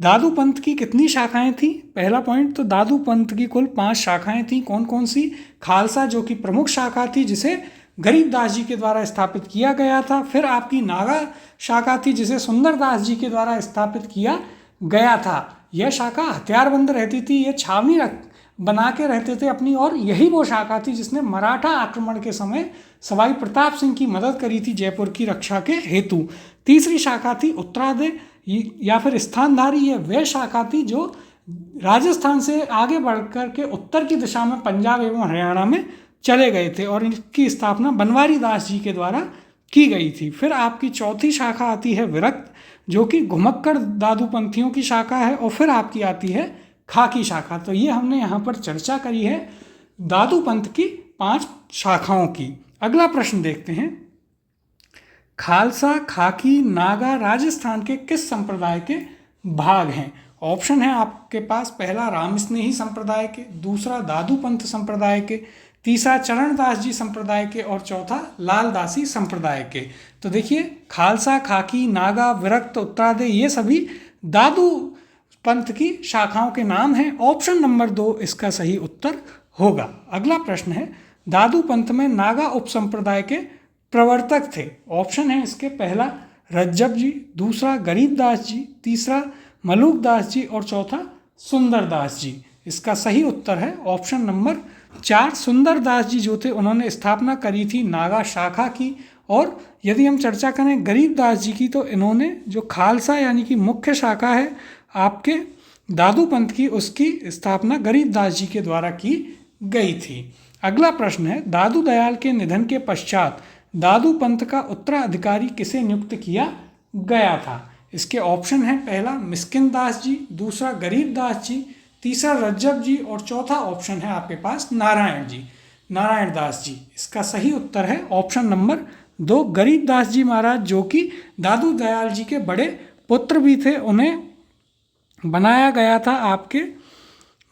दादू पंथ की कितनी शाखाएं थी? पहला पॉइंट, तो दादू पंथ की कुल 5 शाखाएं थी। कौन कौन सी? खालसा जो कि प्रमुख शाखा थी, जिसे गरीबदास जी के द्वारा स्थापित किया गया था। फिर आपकी नागा शाखा थी, जिसे सुंदरदास जी के द्वारा स्थापित किया गया था। यह शाखा हथियारबंद रहती थी, ये छावनी बना के रहते थे अपनी, और यही वो शाखा थी जिसने मराठा आक्रमण के समय सवाई प्रताप सिंह की मदद करी थी जयपुर की रक्षा के हेतु। तीसरी शाखा थी उत्तरादय या फिर स्थानधारी। ये वह शाखा थी जो राजस्थान से आगे बढ़कर के उत्तर की दिशा में पंजाब एवं हरियाणा में चले गए थे, और इनकी स्थापना बनवारी दास जी के द्वारा की गई थी। फिर आपकी चौथी शाखा आती है विरक्त, जो कि घुमक्कड़ दादूपंथियों की शाखा है। और फिर आपकी आती है खाकी शाखा। तो ये हमने यहाँ पर चर्चा करी है दादू पंथ की 5 शाखाओं की। अगला प्रश्न देखते हैं। खालसा, खाकी, नागा राजस्थान के किस संप्रदाय के भाग हैं? ऑप्शन है आपके पास, पहला रामस्नेही संप्रदाय के, दूसरा दादू पंथ संप्रदाय के, तीसरा चरणदास जी संप्रदाय के, और चौथा लालदासी संप्रदाय के। तो देखिए, खालसा, खाकी, नागा, विरक्त, उत्तरादय, ये सभी दादू पंथ की शाखाओं के नाम हैं। ऑप्शन नंबर 2 इसका सही उत्तर होगा। अगला प्रश्न है, दादू पंथ में नागा उपसंप्रदाय के प्रवर्तक थे। ऑप्शन है इसके, पहला रज्जब जी, दूसरा गरीबदास जी, तीसरा मलूकदास जी, और चौथा सुंदरदास जी। इसका सही उत्तर है ऑप्शन नंबर 4। सुंदरदास जी जो थे, उन्होंने स्थापना करी थी नागा शाखा की। और यदि हम चर्चा करें गरीबदास जी की, तो इन्होंने जो खालसा यानी कि मुख्य शाखा है आपके दादू पंथ की, उसकी स्थापना गरीबदास जी के द्वारा की गई थी। अगला प्रश्न है, दादू दयाल के निधन के पश्चात दादू पंथ का उत्तराधिकारी किसे नियुक्त किया गया था? इसके ऑप्शन है, पहला मिस्किन दास जी, दूसरा गरीबदास जी, तीसरा रज्जब जी, और चौथा ऑप्शन है आपके पास नारायण जी, नारायण दास जी। इसका सही उत्तर है ऑप्शन नंबर 2 गरीबदास जी महाराज, जो कि दादू दयाल जी के बड़े पुत्र भी थे। उन्हें बनाया गया था आपके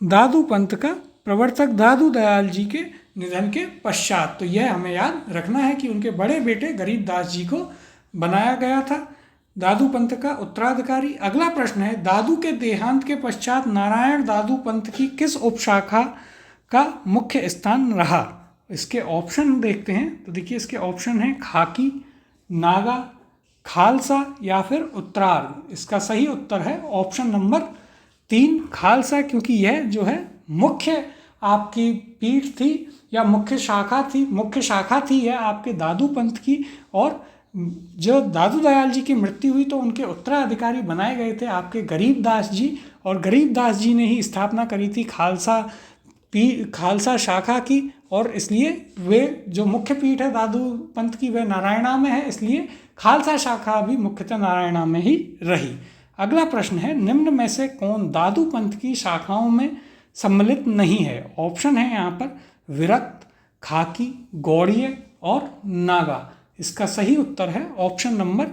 दादू पंथ का प्रवर्तक दादू दयाल जी के निधन के पश्चात। तो यह हमें याद रखना है कि उनके बड़े बेटे गरीबदास जी को बनाया गया था दादू पंथ का उत्तराधिकारी। अगला प्रश्न है, दादू के देहांत के पश्चात नारायण दादू पंथ की किस उपशाखा का मुख्य स्थान रहा? इसके ऑप्शन देखते हैं। तो देखिए, इसके ऑप्शन है खाकी, नागा, खालसा या फिर उत्तरार्ध। इसका सही उत्तर है ऑप्शन नंबर 3 खालसा, क्योंकि यह जो है मुख्य आपकी पीठ थी या मुख्य शाखा थी यह आपके दादू पंथ की। और जो दादू दयाल जी की मृत्यु हुई तो उनके उत्तराधिकारी बनाए गए थे आपके गरीबदास जी, और गरीबदास जी ने ही स्थापना करी थी खालसा शाखा की। और इसलिए वे जो मुख्य पीठ है दादू पंथ की वह नारायणा में है, इसलिए खालसा शाखा भी मुख्यतः नारायणा में ही रही। अगला प्रश्न है, निम्न में से कौन दादू पंथ की शाखाओं में सम्मिलित नहीं है? ऑप्शन है यहाँ पर विरक्त, खाकी, गौड़ीय और नागा। इसका सही उत्तर है ऑप्शन नंबर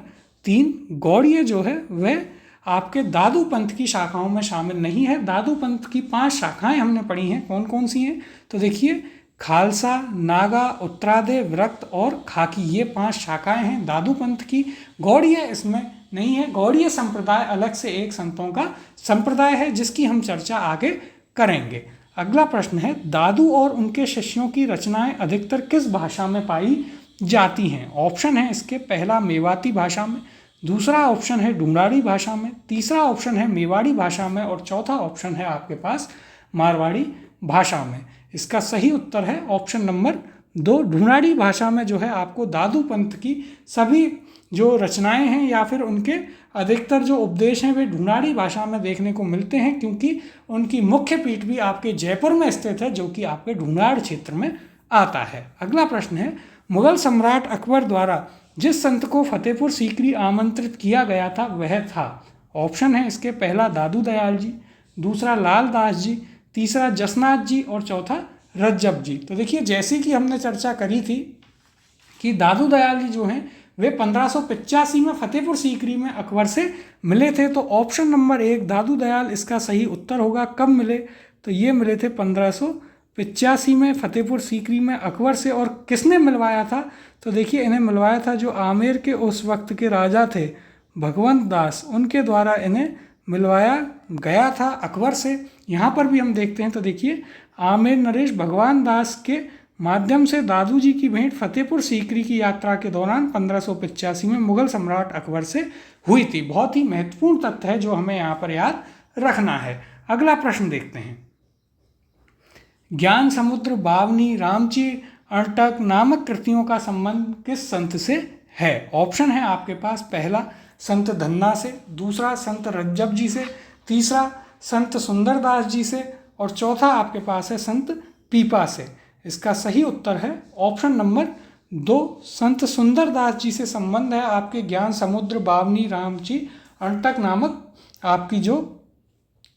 3 गौड़ीय जो है वह आपके दादू पंथ की शाखाओं में शामिल नहीं है। दादू पंथ की 5 शाखाएं हमने पढ़ी हैं, कौन कौन सी हैं? तो देखिए, खालसा, नागा, उत्तरादय, विरक्त और खाकी, ये 5 शाखाएं हैं दादू पंथ की। गौड़ीय इसमें नहीं है। गौड़ीय संप्रदाय अलग से एक संतों का संप्रदाय है, जिसकी हम चर्चा आगे करेंगे। अगला प्रश्न है, दादू और उनके शिष्यों की रचनाएं अधिकतर किस भाषा में पाई जाती हैं? ऑप्शन है इसके, पहला मेवाती भाषा में, दूसरा ऑप्शन है ढूंढाड़ी भाषा में, तीसरा ऑप्शन है मेवाड़ी भाषा में और चौथा ऑप्शन है आपके पास मारवाड़ी भाषा में। इसका सही उत्तर है ऑप्शन नंबर 2। ढूंढाड़ी भाषा में जो है आपको दादू पंथ की सभी जो रचनाएं हैं या फिर उनके अधिकतर जो उपदेश हैं वे ढूंढाड़ी भाषा में देखने को मिलते हैं, क्योंकि उनकी मुख्य पीठ भी आपके जयपुर में स्थित है जो कि आपके ढूंढाड़ क्षेत्र में आता है। अगला प्रश्न है, मुगल सम्राट अकबर द्वारा जिस संत को फतेहपुर सीकरी आमंत्रित किया गया था वह था। ऑप्शन है इसके, पहला दादू दयाल जी, दूसरा लाल दास जी, तीसरा जसनाथ जी और चौथा रज्जब जी। तो देखिए, जैसे कि हमने चर्चा करी थी कि दादू दयाल जी जो हैं वे 1585 में फतेहपुर सीकरी में अकबर से मिले थे। तो ऑप्शन नंबर 1 दादू दयाल इसका सही उत्तर होगा। कब मिले? तो ये मिले थे 1585 में फतेहपुर सीकरी में अकबर से। और किसने मिलवाया था? तो देखिए, इन्हें मिलवाया था जो आमेर के उस वक्त के राजा थे भगवंत दास, उनके द्वारा इन्हें मिलवाया गया था अकबर से। यहाँ पर भी हम देखते हैं तो देखिए, आमेर नरेश भगवान दास के माध्यम से दादू जी की भेंट फतेहपुर सीकरी की यात्रा के दौरान 1585 में मुगल सम्राट अकबर से हुई थी। बहुत ही महत्वपूर्ण तथ्य है जो हमें यहाँ पर याद रखना है। अगला प्रश्न देखते हैं, ज्ञान समुद्र, बावनी, रामची अष्टक नामक कृतियों का संबंध किस संत से है? ऑप्शन है आपके पास, पहला संत धन्ना से, दूसरा संत रज्जब जी से, तीसरा संत सुंदरदास जी से और चौथा आपके पास है संत पीपा से। इसका सही उत्तर है ऑप्शन नंबर 2, संत सुंदरदास जी से संबंध है आपके ज्ञान समुद्र, बावनी, रामची अष्टक नामक आपकी जो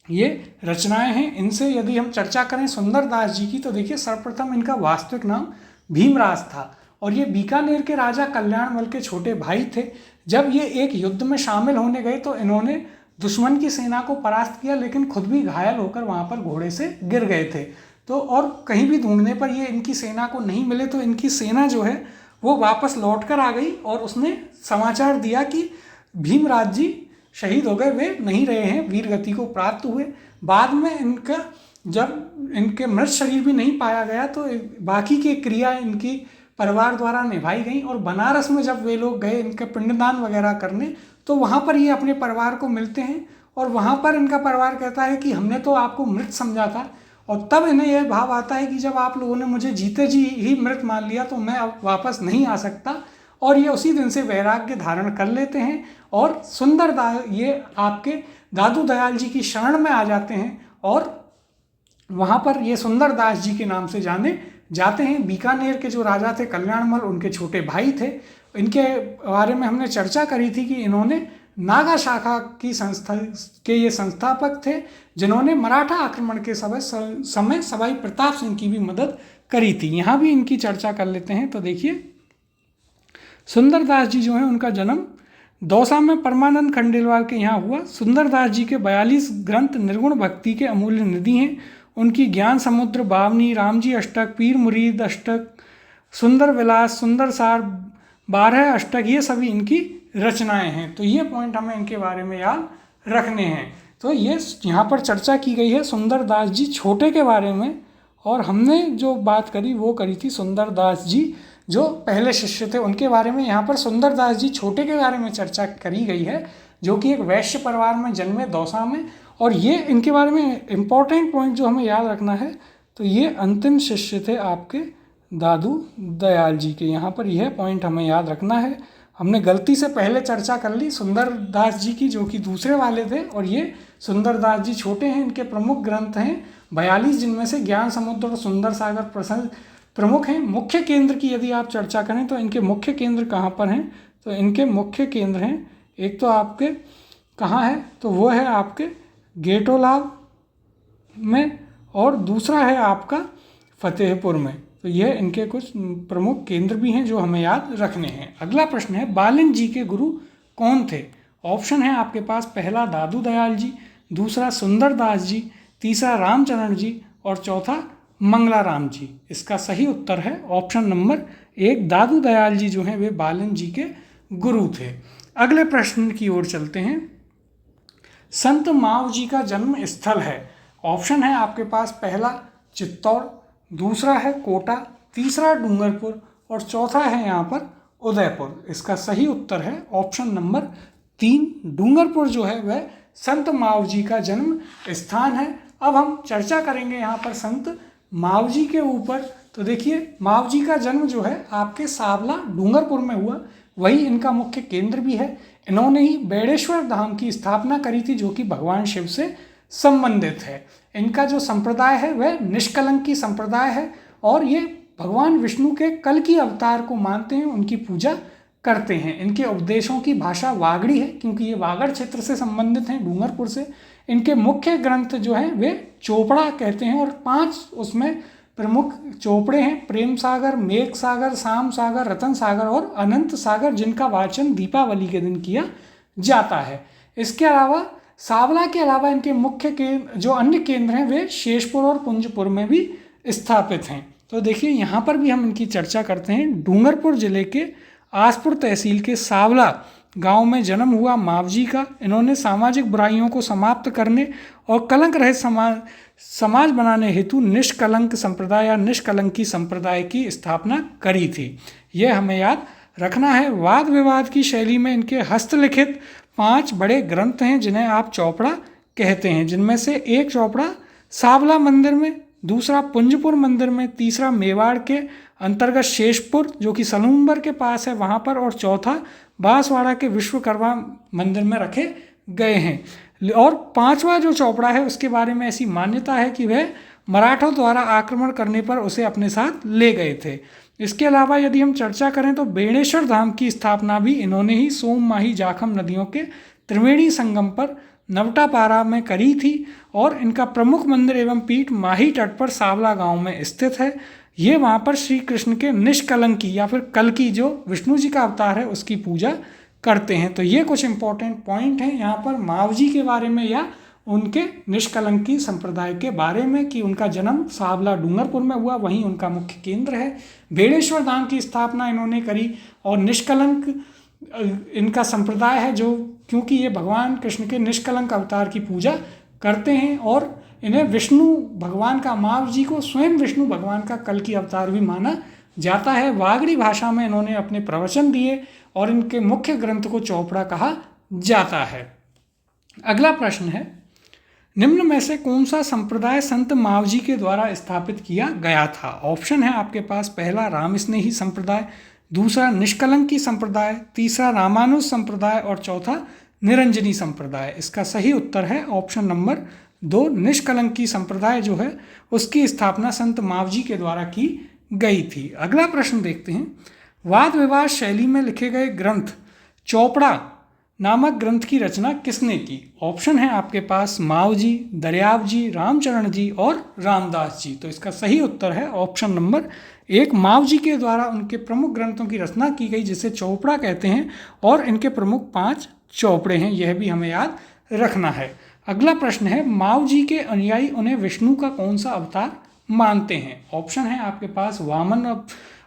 ये रचनाएं हैं इनसे। यदि हम चर्चा करें सुंदरदास जी की, तो देखिए, सर्वप्रथम इनका वास्तविक नाम भीमराज था और ये बीकानेर के राजा कल्याणमल के छोटे भाई थे। जब ये एक युद्ध में शामिल होने गए तो इन्होंने दुश्मन की सेना को परास्त किया, लेकिन खुद भी घायल होकर वहाँ पर घोड़े से गिर गए थे। तो और कहीं भी ढूंढने पर ये इनकी सेना को नहीं मिले, तो इनकी सेना जो है वो वापस लौट कर आ गई और उसने समाचार दिया कि भीमराज जी शहीद हो गए, वे नहीं रहे हैं, वीर गति को प्राप्त हुए। बाद में इनका जब इनके मृत शरीर भी नहीं पाया गया तो बाकी की क्रिया इनकी परिवार द्वारा निभाई गई और बनारस में जब वे लोग गए इनके पिंडदान वगैरह करने, तो वहाँ पर ये अपने परिवार को मिलते हैं और वहाँ पर इनका परिवार कहता है कि हमने तो आपको मृत समझा था। और तब इन्हें यह भाव आता है कि जब आप लोगों ने मुझे जीते जी ही मृत मान लिया तो मैं अब वापस नहीं आ सकता। और ये उसी दिन से वैराग्य धारण कर लेते हैं और ये आपके दादू दयाल जी की शरण में आ जाते हैं और वहाँ पर ये सुंदरदास जी के नाम से जाने जाते हैं। बीकानेर के जो राजा थे कल्याणमल, उनके छोटे भाई थे। इनके बारे में हमने चर्चा करी थी कि इन्होंने नागा शाखा की संस्था के ये संस्थापक थे, जिन्होंने मराठा आक्रमण के समय सवाई प्रताप सिंह की भी मदद करी थी। यहाँ भी इनकी चर्चा कर लेते हैं। तो देखिए, सुंदरदास जी जो हैं उनका जन्म दौसा में परमानंद खंडेलवाल के यहाँ हुआ। सुंदरदास जी के 42 ग्रंथ निर्गुण भक्ति के अमूल्य निधि हैं। उनकी ज्ञान समुद्र, बावनी, रामजी अष्टक, पीर मुरीद अष्टक, सुंदर विलास, सुंदर सार, 12 अष्टक, ये सभी इनकी रचनाएं हैं। तो ये पॉइंट हमें इनके बारे में याद रखने हैं। तो ये यहाँ पर चर्चा की गई है सुंदरदास जी छोटे के बारे में, और हमने जो बात करी वो करी थी सुंदरदास जी जो पहले शिष्य थे उनके बारे में। यहाँ पर सुंदरदास जी छोटे के बारे में चर्चा करी गई है, जो कि एक वैश्य परिवार में जन्मे दौसा में। और ये इनके बारे में इम्पोर्टेंट पॉइंट जो हमें याद रखना है, तो ये अंतिम शिष्य थे आपके दादू दयाल जी के। यहाँ पर यह पॉइंट हमें याद रखना है। हमने गलती से पहले चर्चा कर ली सुंदरदास जी की, जो कि दूसरे वाले थे, और ये सुंदरदास जी छोटे हैं। इनके प्रमुख ग्रंथ हैं 42, जिनमें से ज्ञान समुद्र और सुंदर सागर प्रमुख हैं। मुख्य केंद्र की यदि आप चर्चा करें तो इनके मुख्य केंद्र कहाँ पर हैं? तो इनके मुख्य केंद्र हैं, एक तो आपके कहाँ है, तो वो है आपके गेटोलाव में, और दूसरा है आपका फतेहपुर में। तो यह इनके कुछ प्रमुख केंद्र भी हैं जो हमें याद रखने हैं। अगला प्रश्न है, बालन जी के गुरु कौन थे? ऑप्शन है आपके पास, पहला दादू दयाल जी, दूसरा सुंदरदास जी, तीसरा रामचरण जी और चौथा मंगलाराम जी। इसका सही उत्तर है ऑप्शन नंबर 1, दादू दयाल जी जो हैं वे बालन जी के गुरु थे। अगले प्रश्न की ओर चलते हैं, संत माव जी का जन्म स्थल है। ऑप्शन है आपके पास, पहला चित्तौड़, दूसरा है कोटा, तीसरा डूंगरपुर और चौथा है यहाँ पर उदयपुर। इसका सही उत्तर है ऑप्शन नंबर 3 डूंगरपुर जो है वह संत मावजी का जन्म स्थान है। अब हम चर्चा करेंगे यहाँ पर संत मावजी के ऊपर। तो देखिए मावजी का जन्म जो है आपके सावला डूंगरपुर में हुआ, वही इनका मुख्य केंद्र भी है। इन्होंने ही बेड़ेश्वर धाम की स्थापना करी थी जो कि भगवान शिव से संबंधित है। इनका जो संप्रदाय है वह निष्कलंकी संप्रदाय है और ये भगवान विष्णु के कल की अवतार को मानते हैं, उनकी पूजा करते हैं। इनके उपदेशों की भाषा वागड़ी है क्योंकि ये वागड़ क्षेत्र से संबंधित हैं, डूंगरपुर से। इनके मुख्य ग्रंथ जो हैं वे चोपड़ा कहते हैं और 5 उसमें प्रमुख चोपड़े हैं, प्रेम सागर, मेघ सागर, शाम सागर, रतन सागर और अनंत सागर, जिनका वाचन दीपावली के दिन किया जाता है। इसके अलावा सावला के अलावा इनके मुख्य केंद्र जो अन्य केंद्र हैं वे शेषपुर और पुंजपुर में भी स्थापित हैं। तो देखिए यहाँ पर भी हम इनकी चर्चा करते हैं। डूंगरपुर जिले के आसपुर तहसील के सावला गांव में जन्म हुआ मावजी का। इन्होंने सामाजिक बुराइयों को समाप्त करने और कलंक रहित समाज बनाने हेतु निष्कलंक संप्रदाय या निष्कलंकी संप्रदाय की स्थापना करी थी। यह हमें याद रखना है। वाद विवाद की शैली में इनके हस्तलिखित 5 बड़े ग्रंथ हैं जिन्हें आप चौपड़ा कहते हैं, जिनमें से एक चौपड़ा सावला मंदिर में, दूसरा पुंजपुर मंदिर में, तीसरा मेवाड़ के अंतर्गत शेषपुर जो कि सलूम्बर के पास है वहाँ पर, और चौथा बांसवाड़ा के विश्वकर्मा मंदिर में रखे गए हैं। और 5वां जो चौपड़ा है उसके बारे में ऐसी मान्यता है कि वह मराठों द्वारा आक्रमण करने पर उसे अपने साथ ले गए थे। इसके अलावा यदि हम चर्चा करें तो बेड़ेश्वर धाम की स्थापना भी इन्होंने ही सोम, माही, जाखम नदियों के त्रिवेणी संगम पर नवटापारा में करी थी और इनका प्रमुख मंदिर एवं पीठ माही तट पर सावला गांव में स्थित है। ये वहाँ पर श्री कृष्ण के निष्कलंकी या फिर कल्कि जो विष्णु जी का अवतार है उसकी पूजा करते हैं। तो ये कुछ इंपॉर्टेंट पॉइंट हैं यहाँ पर मावजी के बारे में या उनके निष्कलंकी संप्रदाय के बारे में कि उनका जन्म सावला डूंगरपुर में हुआ, वहीं उनका मुख्य केंद्र है। बेड़ेश्वर धाम की स्थापना इन्होंने करी और निष्कलंक इनका संप्रदाय है जो क्योंकि ये भगवान कृष्ण के निष्कलंक अवतार की पूजा करते हैं और इन्हें विष्णु भगवान का, मावजी को स्वयं विष्णु भगवान का कल की अवतार भी माना जाता है। वागड़ी भाषा में इन्होंने अपने प्रवचन दिए और इनके मुख्य ग्रंथ को चौपड़ा कहा जाता है। अगला प्रश्न है, निम्न में से कौन सा संप्रदाय संत मावजी के द्वारा स्थापित किया गया था? ऑप्शन है आपके पास, पहला रामस्नेही संप्रदाय, दूसरा निष्कलंकी संप्रदाय, तीसरा रामानुज संप्रदाय और चौथा निरंजनी संप्रदाय। इसका सही उत्तर है ऑप्शन नंबर 2, निष्कलंकी संप्रदाय जो है उसकी स्थापना संत मावजी के द्वारा की गई थी। अगला प्रश्न देखते हैं, वाद विवाद शैली में लिखे गए ग्रंथ चौपड़ा नामक ग्रंथ की रचना किसने की? ऑप्शन है आपके पास मावजी, दरियाव जी, रामचरण जी और रामदास जी। तो इसका सही उत्तर है ऑप्शन नंबर 1, मावजी के द्वारा उनके प्रमुख ग्रंथों की रचना की गई जिसे चौपड़ा कहते हैं और इनके प्रमुख 5 चौपड़े हैं, यह भी हमें याद रखना है। अगला प्रश्न है, मावजी के अनुयायी उन्हें विष्णु का कौन सा अवतार मानते हैं? ऑप्शन है आपके पास वामन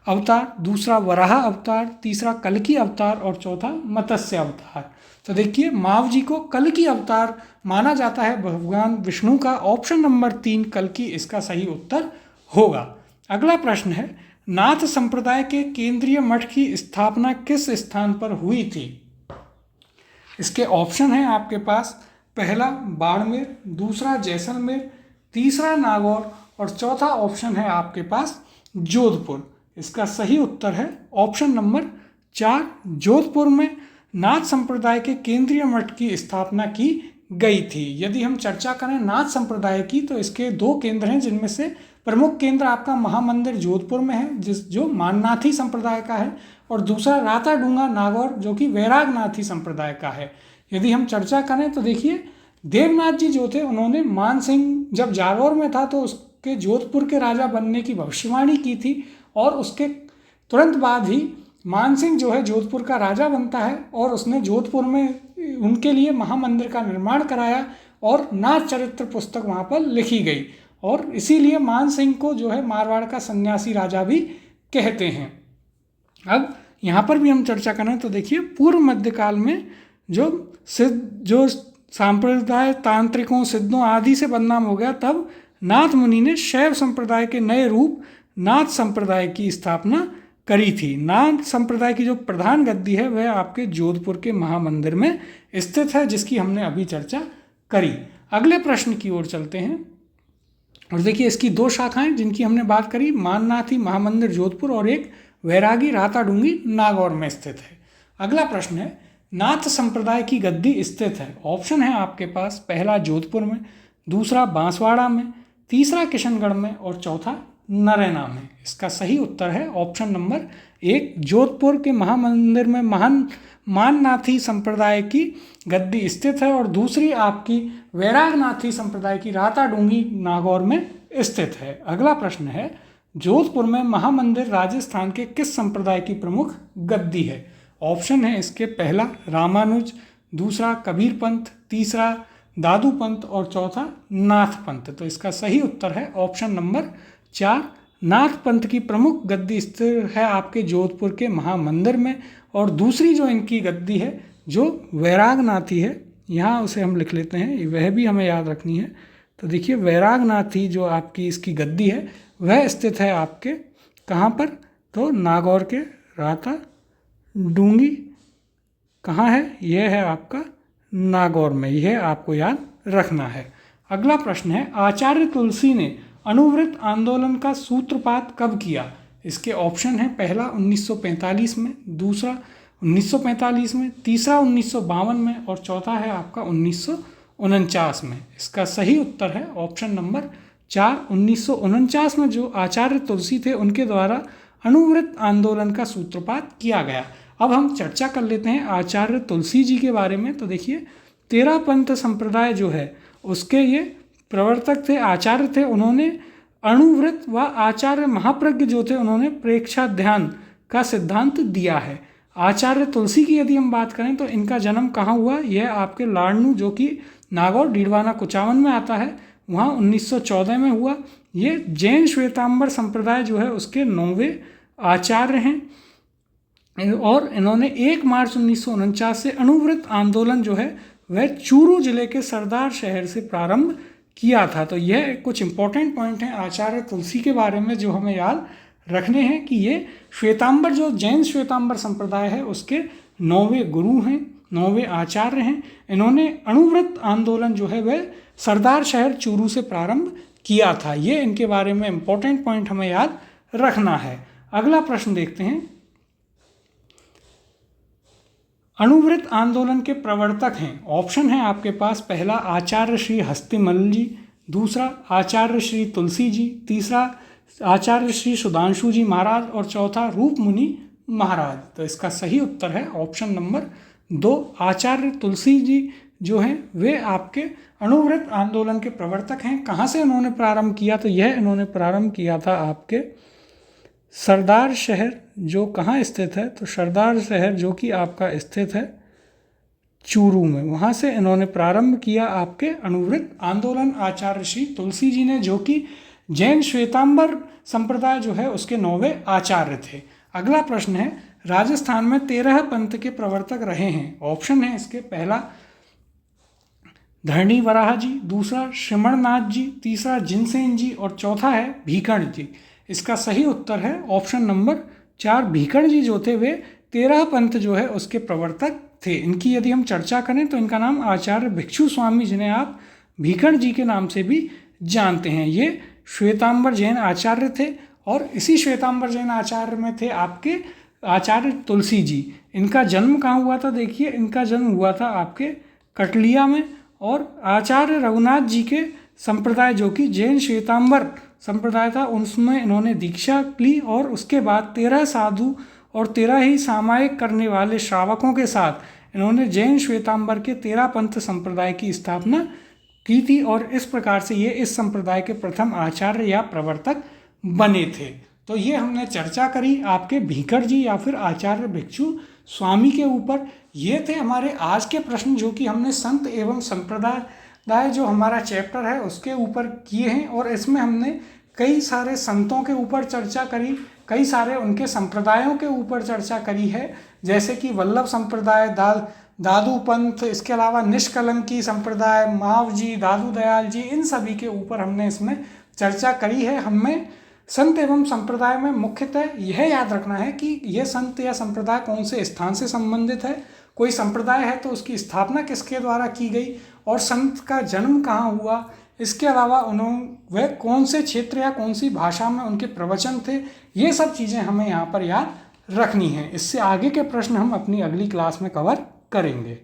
अवतार, दूसरा वराह अवतार, तीसरा कल्कि अवतार और चौथा मत्स्य अवतार। तो देखिए मावजी को कल्कि अवतार माना जाता है भगवान विष्णु का। ऑप्शन नंबर 3 कल्कि इसका सही उत्तर होगा। अगला प्रश्न है, नाथ संप्रदाय के केंद्रीय मठ की स्थापना किस स्थान पर हुई थी? इसके ऑप्शन हैं आपके पास, पहला बाड़मेर, दूसरा जैसलमेर, तीसरा नागौर और चौथा ऑप्शन है आपके पास जोधपुर। इसका सही उत्तर है ऑप्शन नंबर 4, जोधपुर में नाथ संप्रदाय के केंद्रीय मठ की स्थापना की गई थी। यदि हम चर्चा करें नाथ संप्रदाय की तो इसके 2 केंद्र हैं जिनमें से प्रमुख केंद्र आपका महामंदिर जोधपुर में है जो माननाथी संप्रदाय का है और दूसरा राताडूंगा नागौर जो कि वैरागनाथी संप्रदाय का है। यदि हम चर्चा करें तो देखिए देवनाथ जी जो थे उन्होंने मान सिंह जब जालौर में था तो उसके जोधपुर के राजा बनने की भविष्यवाणी की थी और उसके तुरंत बाद ही मान सिंह जो है जोधपुर का राजा बनता है और उसने जोधपुर में उनके लिए महामंदिर का निर्माण कराया और नाथ चरित्र पुस्तक वहाँ पर लिखी गई और इसीलिए मान सिंह को जो है मारवाड़ का सन्यासी राजा भी कहते हैं। अब यहाँ पर भी हम चर्चा करें तो देखिए पूर्व मध्यकाल में जो सांप्रदाय तांत्रिकों, सिद्धों आदि से बदनाम हो गया, तब नाथ मुनि ने शैव संप्रदाय के नए रूप नाथ संप्रदाय की स्थापना करी थी। नाथ संप्रदाय की जो प्रधान गद्दी है वह आपके जोधपुर के महामंदिर में स्थित है, जिसकी हमने अभी चर्चा करी। अगले प्रश्न की ओर चलते हैं और देखिए इसकी दो शाखाएं जिनकी हमने बात करी, माननाथी महामंदिर जोधपुर और एक वैरागी राताडूंगी नागौर में स्थित है। अगला प्रश्न है, नाथ संप्रदाय की गद्दी स्थित है। ऑप्शन है आपके पास, पहला जोधपुर में, दूसरा बांसवाड़ा में, तीसरा किशनगढ़ में और चौथा नरैना में। इसका सही उत्तर है ऑप्शन नंबर 1, जोधपुर के महामंदिर में माननाथी संप्रदाय की गद्दी स्थित है और दूसरी आपकी वैरागनाथी संप्रदाय की राताडूंगी नागौर में स्थित है। अगला प्रश्न है, जोधपुर में महामंदिर राजस्थान के किस संप्रदाय की प्रमुख गद्दी है। ऑप्शन है इसके, पहला रामानुज, दूसरा कबीर पंथ, तीसरा दादू पंथ और चौथा नाथ पंथ। तो इसका सही उत्तर है ऑप्शन नंबर 4, नाथ पंथ की प्रमुख गद्दी स्थिर है आपके जोधपुर के महामंदिर में। और दूसरी जो इनकी गद्दी है जो वैरागनाथी है, यहाँ उसे हम लिख लेते हैं, वह भी हमें याद रखनी है। तो देखिए वैरागनाथी जो आपकी इसकी गद्दी है वह स्थित है आपके कहाँ पर, तो नागौर के राताडूंगी कहाँ है, यह है आपका नागौर में, यह आपको याद रखना है। अगला प्रश्न है, आचार्य तुलसी ने अणुव्रत आंदोलन का सूत्रपात कब किया। इसके ऑप्शन है, पहला 1945 में, दूसरा 1945 में, तीसरा 1952 में और चौथा है आपका 1949 में। इसका सही उत्तर है ऑप्शन नंबर 4, 1949 में जो आचार्य तुलसी थे उनके द्वारा अणुव्रत आंदोलन का सूत्रपात किया गया। अब हम चर्चा कर लेते हैं आचार्य तुलसी जी के बारे में। तो देखिए तेरापंथ संप्रदाय जो है उसके ये प्रवर्तक थे, आचार्य थे। उन्होंने अणुव्रत व आचार्य महाप्रज्ञ जो थे उन्होंने प्रेक्षाध्यान का सिद्धांत दिया है। आचार्य तुलसी की यदि हम बात करें तो इनका जन्म कहाँ हुआ, यह आपके लाड़नू जो कि नागौर डीडवाना कुचावन में आता है, वहाँ 1914 में हुआ। ये जैन श्वेतांबर संप्रदाय जो है उसके 9वें आचार्य हैं और इन्होंने 1 मार्च 1949 से अणुव्रत आंदोलन जो है वह चूरू जिले के सरदार शहर से प्रारंभ किया था। तो यह कुछ इंपॉर्टेंट पॉइंट हैं आचार्य तुलसी के बारे में जो हमें याद रखने हैं कि ये श्वेतांबर जो जैन श्वेतांबर संप्रदाय है उसके 9वें गुरु हैं, 9वें आचार्य हैं। इन्होंने अणुव्रत आंदोलन जो है वह सरदार शहर चूरू से प्रारंभ किया था। ये इनके बारे में इंपॉर्टेंट पॉइंट हमें याद रखना है। अगला प्रश्न देखते हैं, अणुव्रत आंदोलन के प्रवर्तक हैं। ऑप्शन है आपके पास, पहला आचार्य श्री हस्तिमल जी, दूसरा आचार्य श्री तुलसी जी, तीसरा आचार्य श्री सुधांशु जी महाराज और चौथा रूप मुनि महाराज। तो इसका सही उत्तर है ऑप्शन नंबर 2, आचार्य तुलसी जी जो हैं वे आपके अणुव्रत आंदोलन के प्रवर्तक हैं। कहाँ से इन्होंने प्रारंभ किया, तो यह इन्होंने प्रारंभ किया था आपके सरदार शहर जो कहाँ स्थित है, तो सरदार शहर जो कि आपका स्थित है चूरू में, वहाँ से इन्होंने प्रारंभ किया आपके अणुव्रत आंदोलन आचार्य श्री तुलसी जी ने, जो कि जैन श्वेतांबर संप्रदाय जो है उसके 9वें आचार्य थे। अगला प्रश्न है, राजस्थान में 13 पंथ के प्रवर्तक रहे हैं। ऑप्शन है इसके, पहला धरणी वराह जी, दूसरा श्रमणनाथ जी, तीसरा जिनसेन जी और चौथा है भीकण जी। इसका सही उत्तर है ऑप्शन नंबर 4, भीकण जी जो थे वे 13 पंथ जो है उसके प्रवर्तक थे। इनकी यदि हम चर्चा करें तो इनका नाम आचार्य भिक्षु स्वामी, जिन्हें आप भीकण जी के नाम से भी जानते हैं, ये श्वेतांबर जैन आचार्य थे। और इसी श्वेतांबर जैन आचार्य में थे आपके आचार्य तुलसी जी। इनका जन्म कहाँ हुआ था, देखिए इनका जन्म हुआ था आपके कटलिया में। और आचार्य रघुनाथ जी के संप्रदाय जो कि जैन श्वेतांबर संप्रदाय था उसमें इन्होंने दीक्षा ली और उसके बाद 13 साधु और 13 ही सामायिक करने वाले श्रावकों के साथ इन्होंने जैन श्वेतांबर के 13 पंथ संप्रदाय की स्थापना की थी और इस प्रकार से ये इस संप्रदाय के प्रथम आचार्य या प्रवर्तक बने थे। तो ये हमने चर्चा करी आपके भीकड़ जी या फिर आचार्य भिक्षु स्वामी के ऊपर। ये थे हमारे आज के प्रश्न जो कि हमने संत एवं संप्रदाय जो हमारा चैप्टर है उसके ऊपर किए हैं। और इसमें हमने कई सारे संतों के ऊपर चर्चा करी, कई सारे उनके संप्रदायों के ऊपर चर्चा करी है, जैसे कि वल्लभ संप्रदाय, दादू पंथ, इसके अलावा निष्कलंकी संप्रदाय, माव जी, दादू दयाल जी, इन सभी के ऊपर हमने इसमें चर्चा करी है। हमें संत एवं संप्रदाय में मुख्यतः यह याद रखना है कि यह संत या संप्रदाय कौन से स्थान से संबंधित है। कोई संप्रदाय है तो उसकी स्थापना किसके द्वारा की गई और संत का जन्म कहाँ हुआ। इसके अलावा वह कौन से क्षेत्र या कौन सी भाषा में उनके प्रवचन थे। ये सब चीज़ें हमें यहाँ पर याद रखनी है। इससे आगे के प्रश्न हम अपनी अगली क्लास में कवर करेंगे।